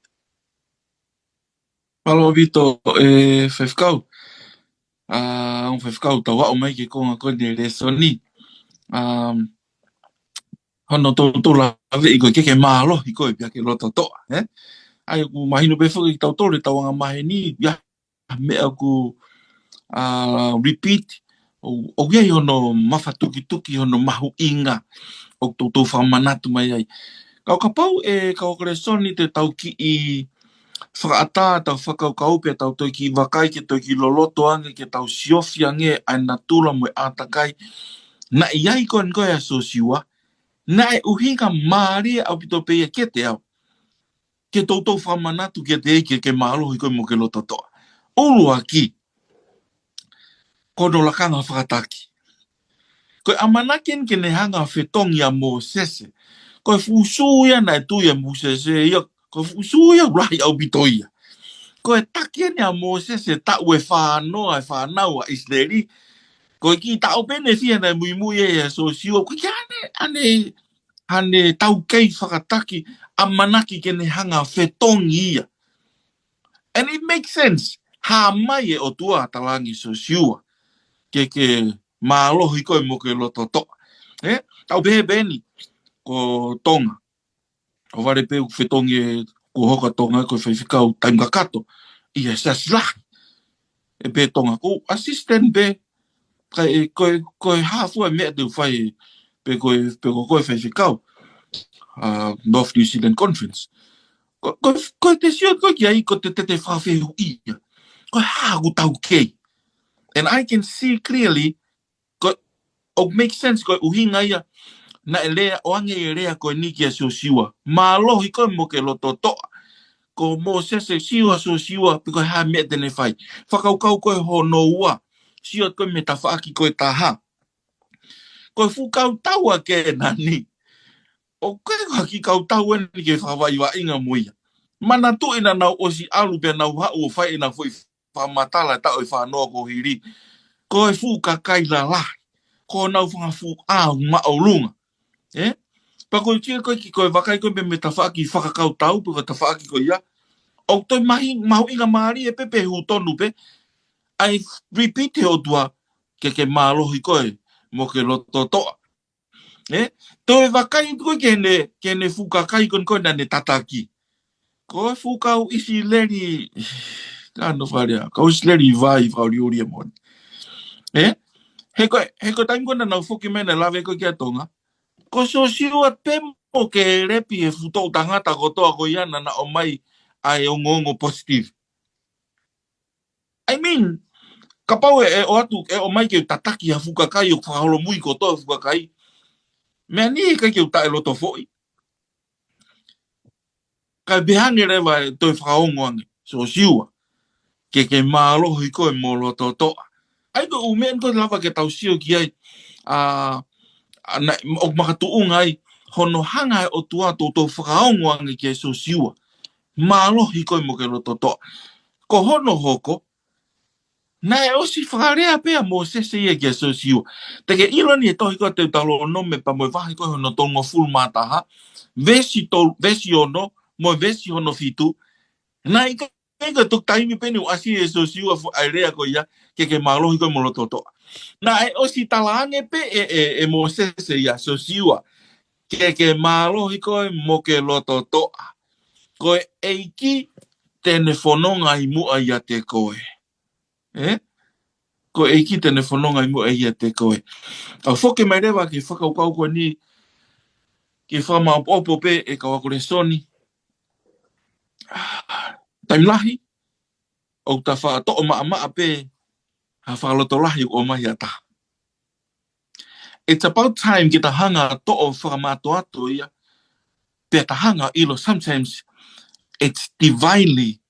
Malo Vito, whewhkau. Whewhkau tau wao mai ki konga kone re soni. Hono tō la ave i koe keke mālo i koe pia ke loto toa. Ai ku mahinu pe whuki tau tōre tau anga mahe ni, ya mea ku repeat, o iei hono mawha tuki hono mahu inga, o tō whamanatu mai ai. Kau kapau kau kore soni te tau ki i whakaata tau whakau kaupea tau toi ki wakai ke toi ki loloto ange ke tau siofi ange ai na tula mo e atakai. Na iai koe a so siwa, na e uhinga maari au pito peia ke te au. Ke tautou whamanatu ke te eike ke maalohi koe mo ke loto toa. Olua ki, kono lakanga whakataki. Koe amanaken ke ne hanga whetongi a mō sese. Koe fusuia na e tuia mō sese ia. Koe fusuia urahi au pito ia. Koe takia ni a mō sese ta ue whanoa e whanau a Isleri. Koe ki tau pene fia na mui e so siwa. Koe ki hane tau kei whakataki amanaki ke ne hanga whetongi ia. And it makes sense. Ha mai e o tua talangi so siwa. Ke mālohi koe mo ke loto toa. Tau pehe beni ko tonga. O ware peu whetongi e ko hoka tonga koe whaiwhikau taimka kato. Ia saslahi. E pe tonga ko assistant pe. Koe hafua mea te whai pe koe whaiwhikau. North New Zealand Conference. Koe te siot koe ki ai ko te whawhehu ia. Koe hagu tau kei. And I can see clearly, o make sense koe uhinga ia, na e lea, o ange e lea koe niki a so siwa. Mālohi koe mo ke loto toa. Ko mō sese siwa so siwa, pe koe haa mea tene whai. Whakaukau koe ho no ua. Siot koe me ta whaaki koe taha. Koe whukau taua ke nani. O koe haki kau tau eni ke whawai wa inga moia. Mana tu ina nau osi alu pe nau hau o whai ina fui whamatala tau e whanoa ko hiri. Koe whuka kai la lahi. Ko nau whangafu ma o lunga. Pa koe tia koe ki koe wakai koe me ta whaaki whakakau tau pe koe ta whaaki koe ia. O toi mahu inga maari e pepe hu tonu pe. Ai repeat he o tua ke mālohi koe mo ke loto toa. Toi wakai koe ke ne whukakai koe na ne tataki. Koe whukau isi leri, kano wharea, kau isi leri vai whauri ori e moni. He koe taim koe na nau whuki mene lawe koe kia tonga. Ko so siua pemo ke repi e whutou tangata kotoa ko iana na o mai ai o ngongo positive. I mean, kapau e o atu e o mai ke tataki ha whukakai o whaholo mui kotoa whukakai. Mea ni kai ke uta e loto foi. Kai behangi rewa e toi whakaongo ange. So siua. Ke mālohi koe mo loto toa. Ai ko umen koe lava ke tau sio ki ai. O makatuunga ai. Hono hanga o tua tō whakaongo ange ke so siua. Mālohi koe mo ke loto toa. Ko hono hoko. Na e osi whakarea pia mo sese ia ke so siua. Te ke iloni e tohi koe te utalo no me pa mo wahi koe hono tongo full mataha. Vesi ono. Mo vesi hono fitu. Na ika tuk taimi peni o asi e so siua ai rea ko ia ke mālohi koe mo loto toa. Na e osi talaange pe e mo sese ia so siua ke mālohi koe mo ke loto toa. Koe eiki tene whanonga i mua ia te koe. Koe eiki tene whanonga i mua ia te koe. Au whoke mai rewa ke whakaukau koe ni ke whama opo pe e kawakore soni. Taimlahi, o ta wha to'o maa pe, ha whaloto lahi o mai ata. It's about time ki ta hanga to'o whakamato ato ia, pe ta hanga ilo, sometimes it's divinely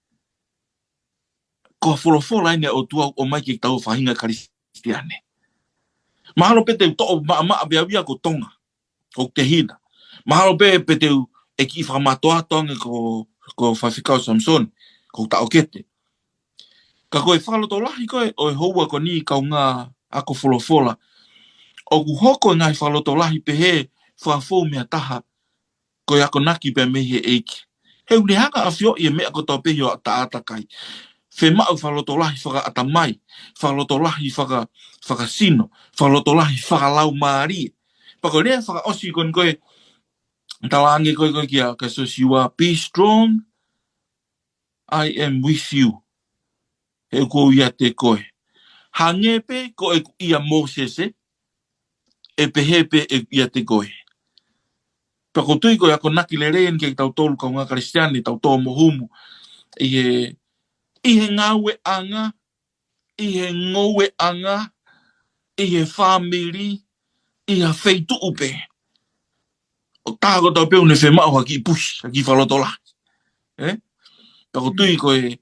ko folofola ina o tua o mai ki tau whahinga karistiane. Mahalo pe te to ma bia ko tonga o te hina. Mahalo pe te e ki whamatoa tonga ko whawhikau Samson ko tau kete. Ka koe whaloto lahi koe o houa ko ni kau ngā ako folofola. O ku hoko ngai whaloto lahi pe he whafou mea taha koe ako naki pe mehe eiki. He ule hanga a whio i e mea ko tau pehi o ta atakai. Whe mau whaloto lahi whaka atamai, whaloto lahi whaka sino, whaloto lahi whaka lau maari. Pako rea whaka osi kon koe, talange koe kia, ka so you are be strong, I am with you. He ko ia te koe. Hangepe ko e ia Mosese, e pehepe e ia te koe. Pako tui koe ako naki le reen ke tau tolu kau ngā kristiani, tau tō mohumu, i he ngawe anga, i he ngowe anga, i he whamiri, i he wheitu upe. O tāko tau peo ne whemau haki push, haki whalotola. Pako tui koe,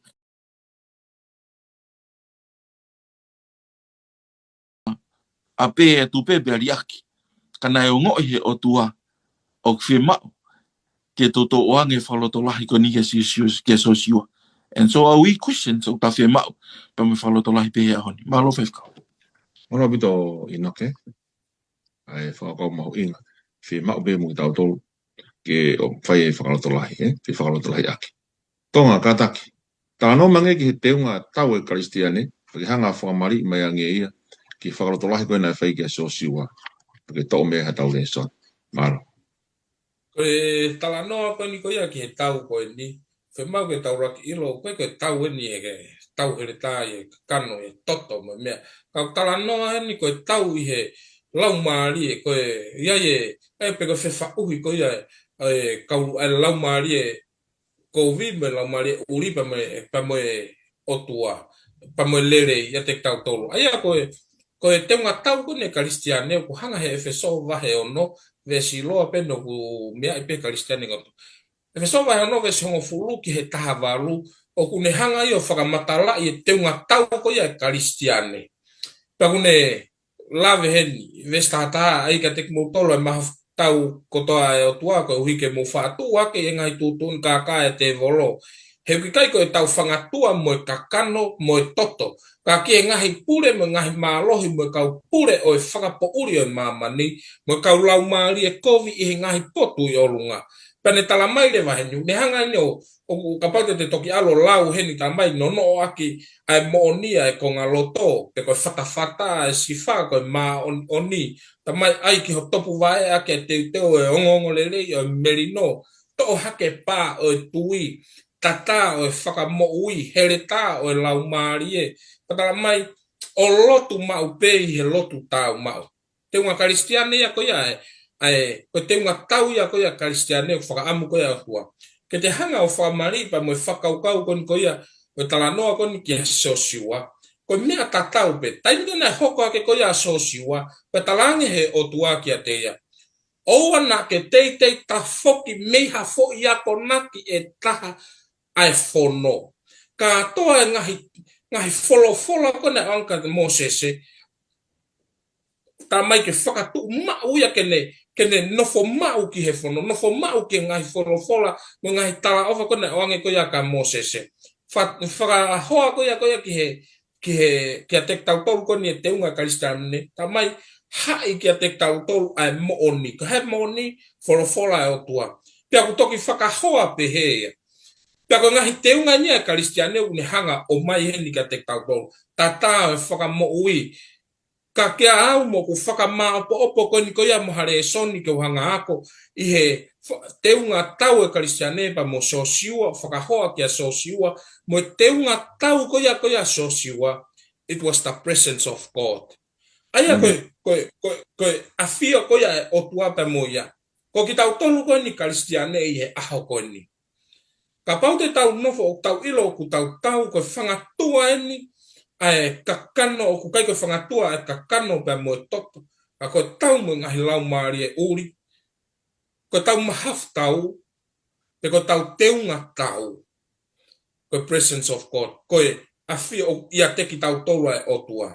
a pe e tu pepe ari aki. Kana e o ngoi he o tua, o whemau, ke toto oange whalotolahi ko ni ke sosiua. And so are we Christians o ta whemau, pa me whalotolahi pe hea honi. Malo whewkau. Ora bito inoke. Ai whakau mahu inga. Whemau be mu tau tolu. Ke o whai e whakalotolahi, Te whakalotolahi aki. Tonga kataki. Tā no mange ki he teunga tau e karistiane, hanga whakamari mai ange ia, ki whakalotolahi koe nai whai kia sosiua. Ke tō mea ha tau le son. Maro. Koe tala noa koe ni koe ki he tau koe ni. Whemau ke tau raki ilo, koe tau e ni e ke tau here tā e kano e toto mo mea. Kau tala noa ni koe tau i he lau maari e koe iai e pe koe whewha uhi koe e kau e lau maari e COVID me lau maari e uri pa mo e otua, pa mo e lere i te tau tolu. Aia koe te unga tau kone karistiane ku hanga he efeso vahe ono vesi loa peno ku mea i pe karistiane ngoto. Efeso vahe ono vesi hongo fulu ki he taha walu o kune hanga i o whakamatala i te unga tau koe e karistiane. Pa kune lave heni, vesi taha ai ka te kumutolo e maha tau kotoa e o tua koe uhike mo whaatua ke e ngai tutun kaka e te volo. He ukikai koe tau whangatua mo e kakano mo e toto. Ka ki e ngahi pure mo ngahi mālohi mo e kau pure o e whakapo uri o e māmani mo e kau lau maari e kovi i he ngahi potu i olunga. Pane tala mai le wahenu, ne hanga ni o kapaute te toki alo lau heni ta mai no no aki ai moonia e konga loto, te koe whatawhata e sifa koe mā oni, ta mai ai ki ho topu wae ake te teo e ongongo lele o merino, to hake pā o e tui, tata o e whakamo ui, here tā o e lau maari e, patala mai o lotu mau pei he lotu tāu mau. Te unga karistiane ia koe ko te unga tau ia koe karistiane o whakaamu koe a hua. Ke te hanga o whakamari pa mo e whakaukau koni koe o tala noa koni ki a sosiua. Ko mea tatau pe, taimina na hoko ake koe a sosiua, pa talange he o tua ki a te ia. Oua na ke teitei ta foki meiha fo i ako naki e taha ai fono. Ka toa e ngahi folo kone anka de Mosese, ta mai ke whakatu mau ia kene nofo mau ki he fono, nofo mau ki ngahi folofola, mo ngahi tala ofa kone oange koia ka Mosese. Whakahoa koia ki a tek tau tolu koni e te unga karistiane, ta mai hai ki a tek tau tolu ai mooni, ko he mooni folofola e o tua. Pia ku toki whakahoa pe hea. Pia ko ngahi te unga nia karistiane une hanga o mai heni ki a tek tau tolu. Tata e whakamo ui, ka kia au mo ku whakamā opo koni koia mo hare e soni ke uhanga ako i he te unga tau e karistiane pa mo sosiua, whakahoa kia sosiua, mo te unga tau koia sosiua, it was the presence of God. Aia koe a fio koia e o tua pa mo ia. Ko ki tau tolu koni karistiane i he aho koni. Ka pau te tau nofo o tau ilo ku tau koe whangatua eni, ai kakano o ku kai ko whangatua e kakano pa mo toto a ko tau mo ngahi lau maari e uri ko tau mahaf tau pe ko tau teunga tau ko presence of God ko a fi o ia te ki tau tolu e o tua.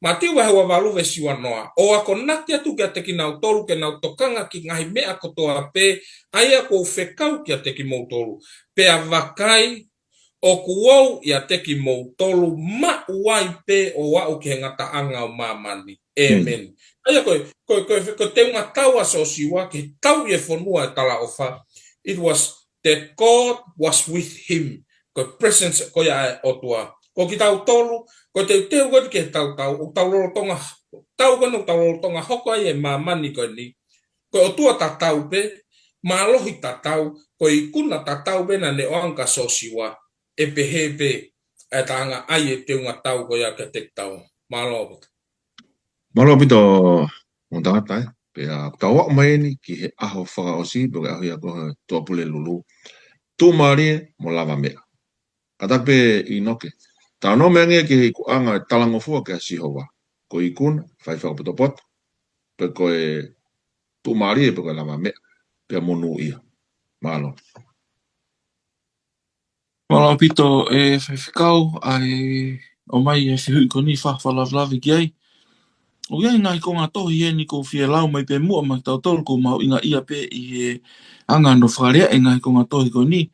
Ma tiu wa hewa walu ve siwa noa. O ako nati atu kia te ki nau tolu ke nau tokanga ki ngahi mea kotoa pe, aia ko whekau kia te ki mou tolu. Pe a wakai o kuou ia te ki mou tolu ma uai pe o wau ki ngata anga o mamani. Amen. Aia ko te unga tau aso siwa ki tau ye fonua e tala ofa. It was that God was with him. Ko presence ko ia o tua. Ko ki tau tolu, ko te teu ko ki tau lolo tonga, tau kono tau lolo tonga hoko ai e mamani ko ni. Ko o tua ta tau pe, malohi ta tau, ko i kuna ta tau pe na ne o anka so siwa. E pe he pe, e tanga ai e te unga tau ko ia ke te tau. Malo. Malo pito mo tangata pe a tawa mai ni ki he aho whaka osi pe aho ia ko tua pule lulu. Tu mari mo lava mea. Kata pe i noke. Tā no mea ngia ki hei ku anga talango fua ke a sihowa. Ko i kuna, whai whakaputo pot, pe ko e tu maari e pe ko e lama mea, pe a monu ia. Malo. Wala pito e whewhikau ai o mai e whihui ko ni whawhalawlawi ki ai. O ia ngai ko ngā tohi e ni ko whia lau mai pe mua mai tau tolu ko mau inga ia pe i he anga no whakarea e ngai ko ngā tohi ko ni.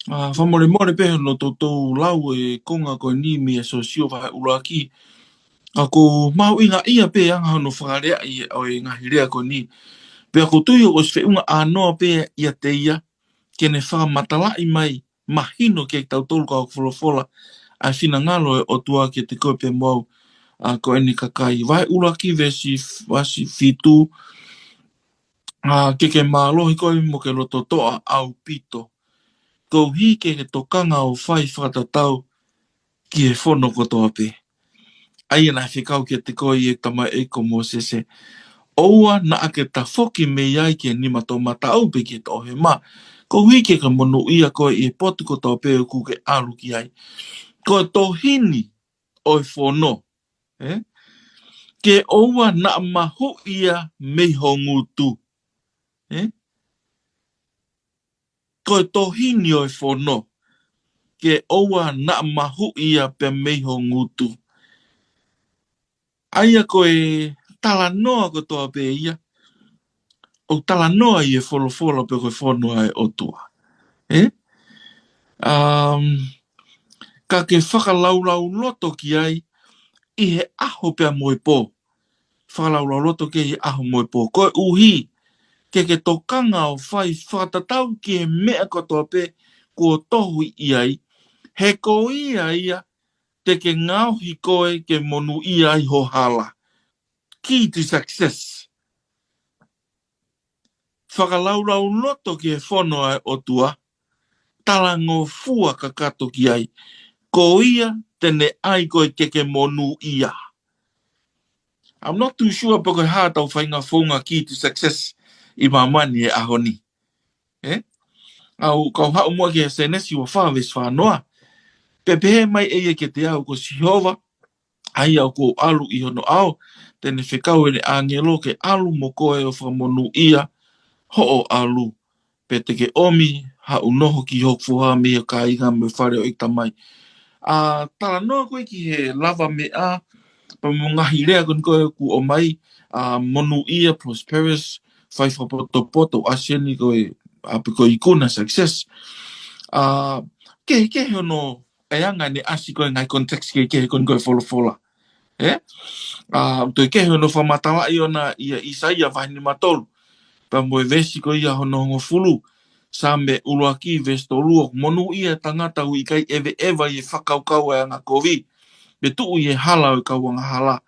Whamore more pe no tōtou lau e konga ko ni mi e so sio whai uraki. Ako mau inga ia pe anga no whakarea i o e ngahi rea ko ni. Pe ako tui o se unga anoa pe ia te ia kene whakamatala i mai mahino ke tau tolu ka o wholofola a whina ngalo e o tua ke te koe pe mau ko eni kakai. Vai uraki wasi fitu ke mālohi koe mo ke loto toa au pito. Ko hi ke tokanga o whai whakatatau ki he whono kotoa pe. Aia na whikau ke te koe e tama e ko mo sese. Oua na ake ta whoki me iai ke ni mato mata au pe ke tohe ma. Ko hi ke ka monu ia koe i potu kotoa pe o ku ke alu ki ai. Ko tohini o whono. Ke oua na mahu ia me hongutu. Ko tohini o whono. Ke oua na mahu ia pe me hongutu. Aia koe tala noa kotoa pe ia. O tala noa i e wholofola pe koe whono ai o tua. Ka ke whakalaulau loto ki ai i he aho pia moe pō. Whakalaulau loto ki he aho moe pō. Koe uhi ke tokanga o whai whakatatau ki he mea kotoa pe kua tohu i ai. He ko ia te ke ngauhi koe ke monu i ai ho hala. Key to success. Whakalaulau loto ki he whono ai o tua. Talango fua ka kato ki ai. Ko ia tene ai koe ke monu ia. I'm not too sure pa koe hātau whainga whonga key to success i mamani e ahoni. Au kau hau mua ki he senesi wa whawes whanoa. Pepehe mai eia ke te au ko Sihova. Ai au ko alu i hono au. Tene whekau ene angelo ke alu mo koe o whamonu ia. Ho o alu. Pe te ke omi hau noho ki hokfuha me ka inga me whare o ita mai. Tala noa koe ki he lava me a. Pa mo ngahi rea kon koe ku o mai. Monu ia prosperous. Whai whapoto asieni koe. Api koe ikuna success. Ke hono e anga ne asi koe ngai context ke kon koe wholofola. Toi ke hono whamatala i ona ia Isaia wahini matolu. Pa mo e vesi koe ia hono hongo fulu. Sambe uruaki vestolua monu ia tangata hui kai eve eva i whakaukau e anga kovi. Pe tuu i he hala o kauanga hala.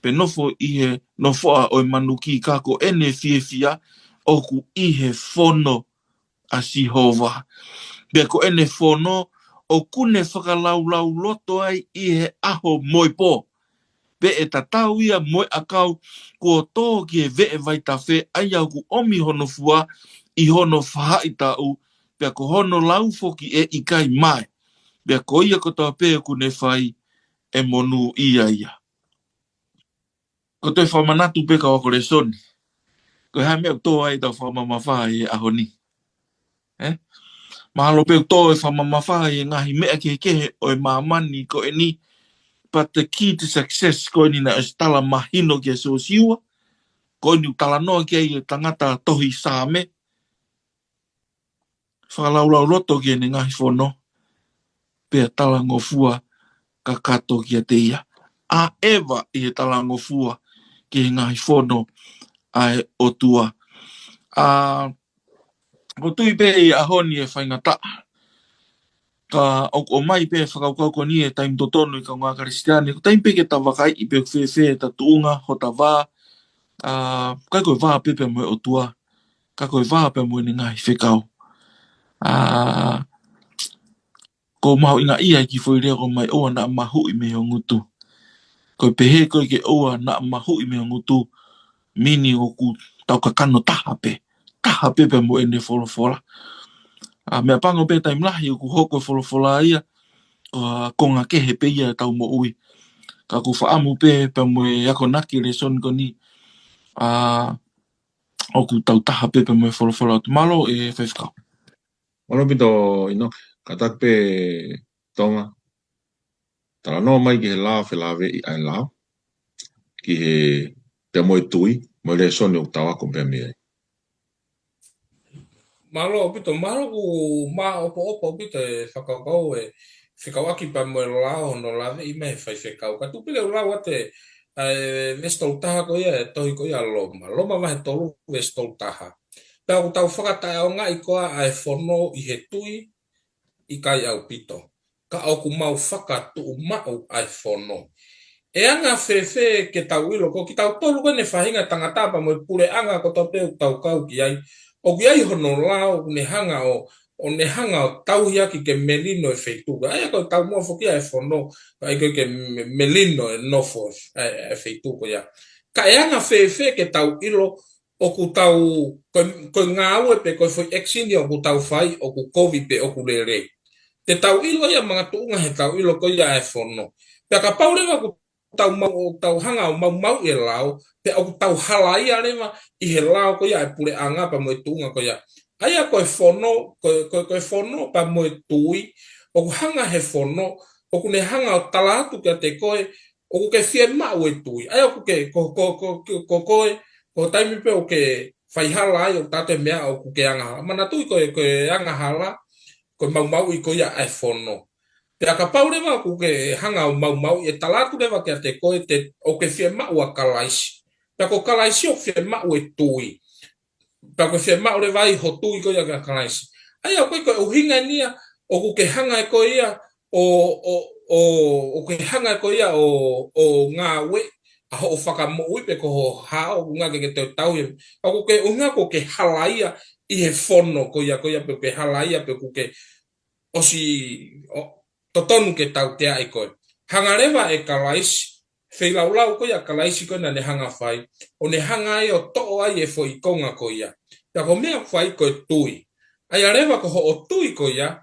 Pe nofo i he nofoa o manuki kako ene fia oku i he whono a Sihova. Pe ko ene whono o kune whakalaulau loto ai i he aho moi po. Pe e tatau ia moi akau ko tō ki e vee vai ta whe ai au ku omi hono fua i hono whahai tau. Pe ko hono lau foki e ikai mai. Pe ko ia ko tō pe ku ne whai e monu ia ia. Ko toi whamanatu pe ka wako le soni. Ko hea mea tō ai tau whamamawha e ahoni. Mahalo pe to e whamamawha e ngahi mea ke o e mamani ko e ni. But the key to success ko ni na tala mahino ke so siwa. Ko ni tala no ke e tangata tohi same. Whakalaulau roto ke ni ngahi whono. Pea tala ngofua ka kato ki a te ia. A ewa i e tala ngofua ke ngahi whono ai o tua. Ko tui pe i ahoni e whaingata. Ka o mai pe whakaukau ko ni e taim totonu i ka ngā karistiani. Ko taim pe ke ta wakai i pe whewhe ta tuunga ho ta wā. Kai koe wā pepe moe o tua. Kai koe wā pe moe ni ngahi whekau. Ko maho inga ia ki whoi rea ko mai oa na mahu i me o ngutu. Koe pehe koe ke oa na mahu i me o ngutu. Mini o ku tau ka kano taha pe. Taha pepe moe ne wholofola. Mea pango pe taim lahi o ku hoko wholofola ia. Ko ngā kehe pe ia tau mo ui. Ka ku whaamu pe moe ako naki le son ko ni. O ku tau taha pe moe wholofola. Malo e whewhikau. Ono pito ino katak pe tonga. Tala no mai ki he lao whelave i ai lao. Ki he te moe tui. Moe le soni o tawa ko pe mea. Malo pito malo ku ma opo pito e whakakau e whikawaki pa moe lao no lave i me whai whikau. Ka tupile lau ate vestol taha ko ia e tohi ko ia loma. Loma mahe tolu vestol taha. Pea ku tau whakatai au ngā i koa ai whono i he tui i kai au pito. Ka au ku mau whakatu mau ai whono. E anga whewhe ke tau ilo ko ki tau tolu kone whahinga tangata pa moe pure anga ko tau peo tau kau ki ai. O ki ai hono lao ne hanga o ne hanga o tau hiaki ke melino e feituga. Ai ko tau mua whokia e whono ai ko ke melino e nofo e feituga ia. Ka e anga whewhe ke tau ilo o ku tau ko ngā ue pe ko foi exini o ku tau whai o ku COVID pe o ku lere. Te tau ilo ia mga tuunga he tau ilo ko ia e whono. Pea ka paurewa ku tau hanga o mau e lao, pe o tau halai arema i he lao ko ia e pure anga pa moe tuunga ko ia. Aia koe whono, koe whono pa moe tui, o ku hanga he whono, o ku ne hanga o talatu kia te koe, o ku ke whie mau e tui. Aia ku ke koe, ko taimi pe o ke whaihala ai o tate mea o ku ke anga hala. Mana tui koe anga hala, koe mau i ko ia e whono. Pea ka paurewa ku ke hanga o mau e talatu rewa kia te koe o ke whie mau a kalaisi. Pea ko kalaisi o whie mau e tui. Pea ko whie mau rewa i ho tui ko ia ka kalaisi. Aia koe uhinga nia o ku ke hanga e ko ia o ke hanga e ko ia o ngā we a ho whakamo ui pe ko ho hao ngā ke te tau ia. A ku ke unga ko ke halaia i he whono ko ia pe ke halaia pe ku ke osi totonu ke tau tea i koe. Hangarewa e kalaisi, whailau ko ia kalaisi koe na ne hanga whai, o ne hanga e o to'o ai e fo i konga ko ia. Pea ko mea whai koe tui. Ai arewa ko ho o tui ko ia,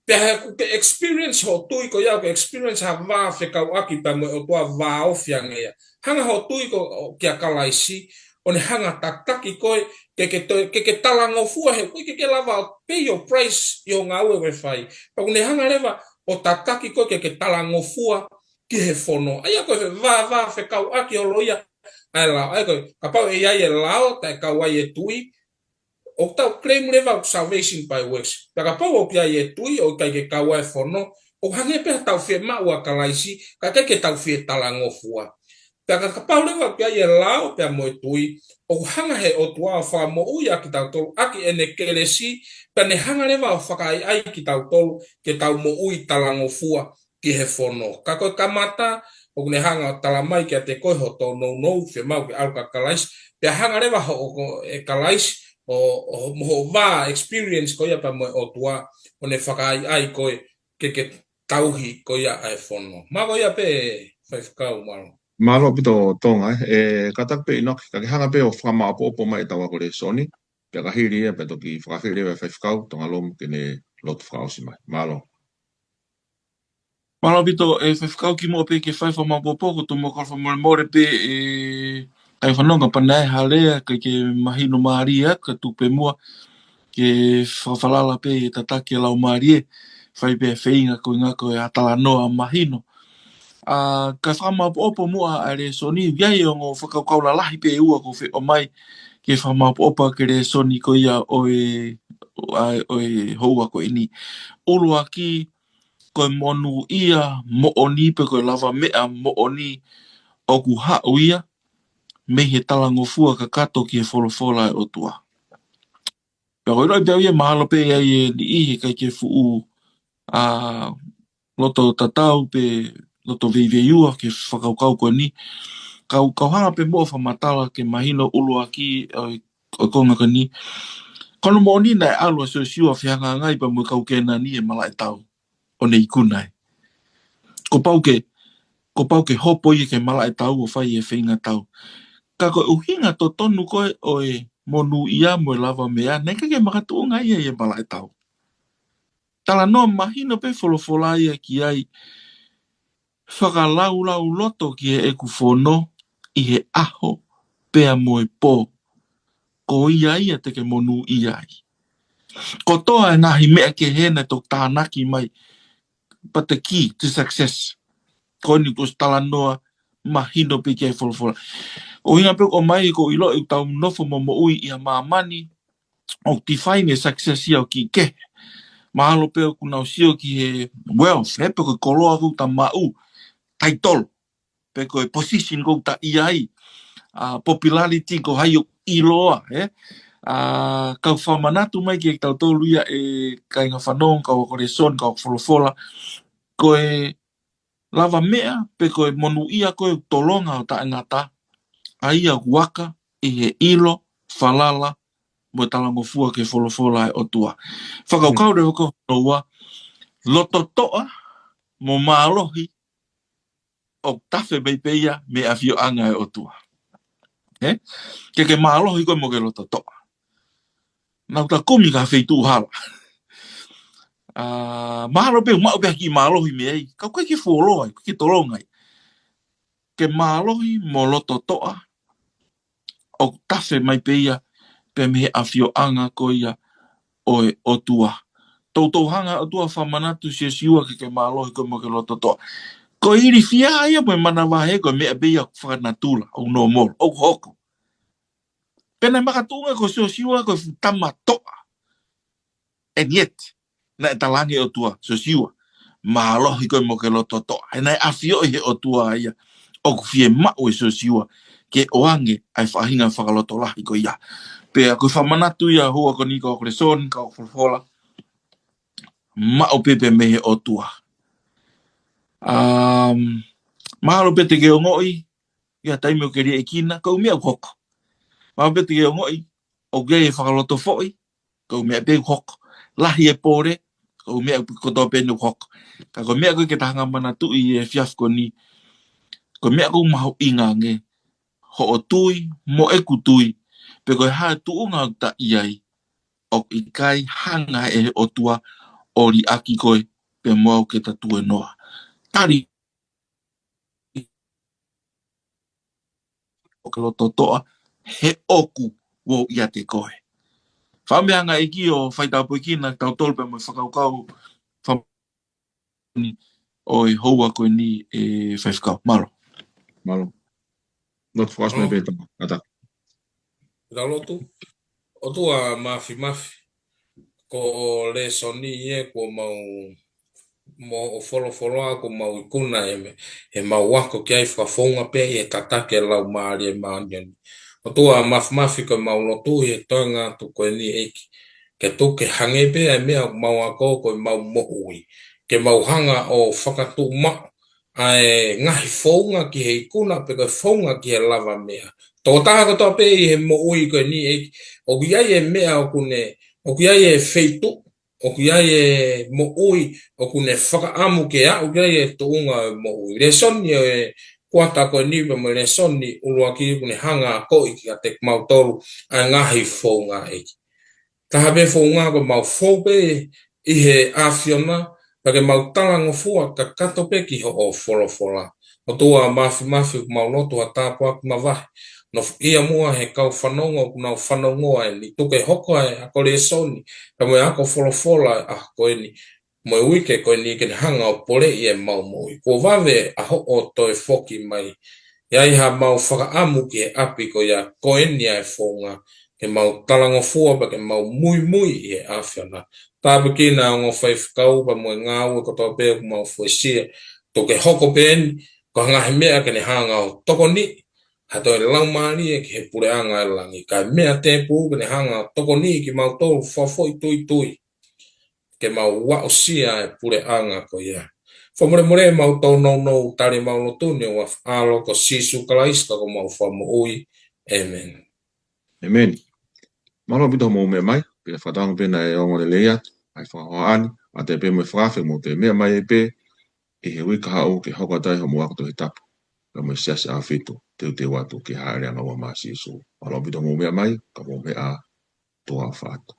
pea ku ke experience ho tui ko ia, ko experience ha wā whekau aki pa mo o tua wā ofiang ia. Hanga ho tui ko kia kalaisi, o ne hanga taktaki koe, ke talango fua he, koe ke lava pay your price i o ngā ue whai. Pea ku ne hanga rewa, o takaki koe ke talango fua ki he whono. Aia koe wā whekau aki o loia. Ai lao, ai koe, ka pau e iai e lao, tai kau ai e tui. O tau claim rewa o salvation by works. Pea ka pau o ki ai e tui, o kai ke kau ai whono. O hange pia tau whie mau a kalaisi, ka kai ke tau whie talango fua. Pea ka pau rewa o ki ai e lao, pea mo e tui. O hanga he o tua o wha mo ui a ki tau tolu, aki ene keresi, pea ne hanga rewa o whakai ai ki tau tolu, ke tau mo ui talango fua ki he whono. Ka koe kamata, o ne hanga o talamai ki a te koe ho tau nou, whie mau ki aluka kalaisi, pea hanga rewa ho e kalaisi, o moho wā experience ko ia pa mo o tua, o ne whakai ai koe, ke tauhi ko ia ai whono. Mā ko ia pe whaifukau maro. Malo pito tonga katak pe inoki ka hanga pe o whama apo mai tawa ko le soni pe ka hiri pe toki whakahiri e whaifukau tonga lom ke ne lot whakausi mai. Malo pito e whaifukau ki mo pe ke whaifama popo ko tu mo kalwha more pe kai whanonga panai halea ke mahino maria ka tu pe mua ke whawhalala pe e tatake lau marie, whai pe whainga ko ngā ko e atala noa mahino. Ka whamau opo mua a re soni, viai o ngō whakaukau la lahi pe ua ko whi o mai, ke whamau opa ke re soni ko ia o e houa ko ini. Ulu aki, koe monu ia mo oni pe koe lava mea mo oni o ku hau ia, me he talango fua ka kato ki e wholofola e o tua. Pea koe roi pia ia mahalo pe ia e ni ihe kai ke fuu loto tatau pe loto veiveiua ke whakaukau koe ni. Kau hanga pe mo whamatala ke mahino ulu aki o konga ka ni. Kono mo ni nai alua so siua whianga ngai pa mo kau kena ni e mala e tau. O ne ikunai. Ko pau ke hopo i ke mala e tau o whai e whinga tau. Ka koe uhinga to tonu koe o e monu ia mo e lava mea, neka ke makatu o ngai e mala e tau. Tala no mahino pe wholofola ia ki ai whakalau loto ki e eku whono i he aho pea mo e pō. Ko ia ia te ke monu ia ai. Ko toa e nahi mea ke hene to tānaki mai, but the key to success. Ko ni kus tala noa mahino pe ke wholofola. O hinga pe o mai ko ilo i tau nofo mo ui i a mamani, o ti whaine success ia o ki ke. Mahalo pe o kunau sio ki he wealth, he pe ko koloa kou ta mau, taitol, pe ko e position kou ta iai, popularity ko hai o iloa, kau whamanatu mai ki e tau tolu ia e kai ngā whanong, kau kore son, kau wholofola, ko e lava mea, pe ko e monu ia ko e tolonga o ta ngata, aia waka i he ilo, whalala, mo talango fua ke wholofola e o tua. Whakaukau reo ko noua, loto toa, mo maalohi, o tafe beipeia me a fio anga e o tua. Ke maalohi koe mo ke loto toa. Nau ta komi ka wheitu hala. Mahalo pe, mao pe ki maalohi me ei. Kau koe ki wholoa, ki tolongai. Ke maalohi mo loto toa, o tafe mai peia, pe me a fio anga ko ia o e o tua. Tautou hanga o tua whamanatu se siua ke maalohi ko mo ke loto toa. Ko iri fia ia mo mana wahe ko mea beia whanatula o no mol, o hoko. Pena makatunga ko se siua ko tama toa. And yet, na e talangi o tua se siua. Maalohi ko mo ke loto toa. E nai afio i o tua ia. O fie mau e se siua. Ke oange ai whahinga whakaloto lahi ko ia. Pea ko whamanatu ia hua ko ni ko kore son, ko wholofola. Mao pepe mehe o tua. Mahalo pete ke o ngoi, ia taime o ke ria e kina, kau mea hoko. Mahalo pete ke o ngoi, o gei e whakaloto foi, kau mea pe hoko. Lahi e pore, kau mea koto pene hoko. Ka kau mea koe ke tahanga manatu i e fiaf ko ni, kau mea kou maho ingange, ho o tui, mo eku tui, pe koe hae tuunga ta iai, o i kai hanga e o tua, ori aki koe, pe moau ke tatu e noa. Tari, o ke loto toa, he oku wo ia te koe. Whameanga e ki o whaitaupo i kina, tau tolpe mo whakaukau, o i houa koe ni e whaifkau. Malo. Malo. Not whakas me pēta. Ata. Ralotu, o tua mafi. Ko le soni e ko mau mo o wholoa ko mau ikuna e mau wako ki ai whafonga pe e tatake lau maari e maaniani. O tua mafi ko mau lotu e toinga tu koe ni eiki. Ke tu ke hange pe e mea mau ako ko mau mohui. Ke mau hanga o whakatu ma ai ngahi whaunga ki he ikuna pe koe whaunga ki he lava mea. Tō taha ko tō pe i he mohui koe ni eiki. O ki ai e mea o kune o ki ai e feitu, o ki ai e mo ui, o kune whakaamu ke a, o ki ai e tuunga mo ui. Le soni e kuata koe nipa mo le soni ulua ki kune hanga a koi ki a te mautoru a ngahi whaunga eki. Taha pe whaunga ko mau whaupe i he awhiona, pake mau talango fua ka kato pe ki ho o wholofola. O tua mafi mau lotu a tāpua kuma wahi. no ia mua he kau whanonga kuna whanongoa ni tuke hoko ai a kore soni ka mo ako folofola a koe ni mo wike koe ni ken hanga o pole i e mau moi ko vave a ho o toi foki mai ia ha mau whaka amu ki e api ko ia koe ni ai fonga ke mau talango fua pa ke mau mui mui i e awhiana tabe ki na ngo whaifkau pa mo ngā ue ko tō pēku mau fuesia tuke hoko pēni ko ngahi mea ke ne hanga o toko ni hato e lau mani e ki he pure anga e langi. Ka mea tempu ke ne hanga toko ni ki mau tōru whawhoi tui tui. Ke mau wao sia e pure anga ko ia. Whamore more mau tō nou nou tari mau no tūne wa alo ko sisu kalaiska ko mau whamu ui. Amen. Amen. Malo bito mo me mai, pila whatanga pena e ongo le leia, ai whahoani, a te pe me whawhe mo te mea mai e pe, e he wika hao ke hokatai ho mo wakato he tapu. Ka mo siasi a whitu, te watu ke haere anga wa maasi isu. Malo bito mo mea mai, ka mo mea toa whātu.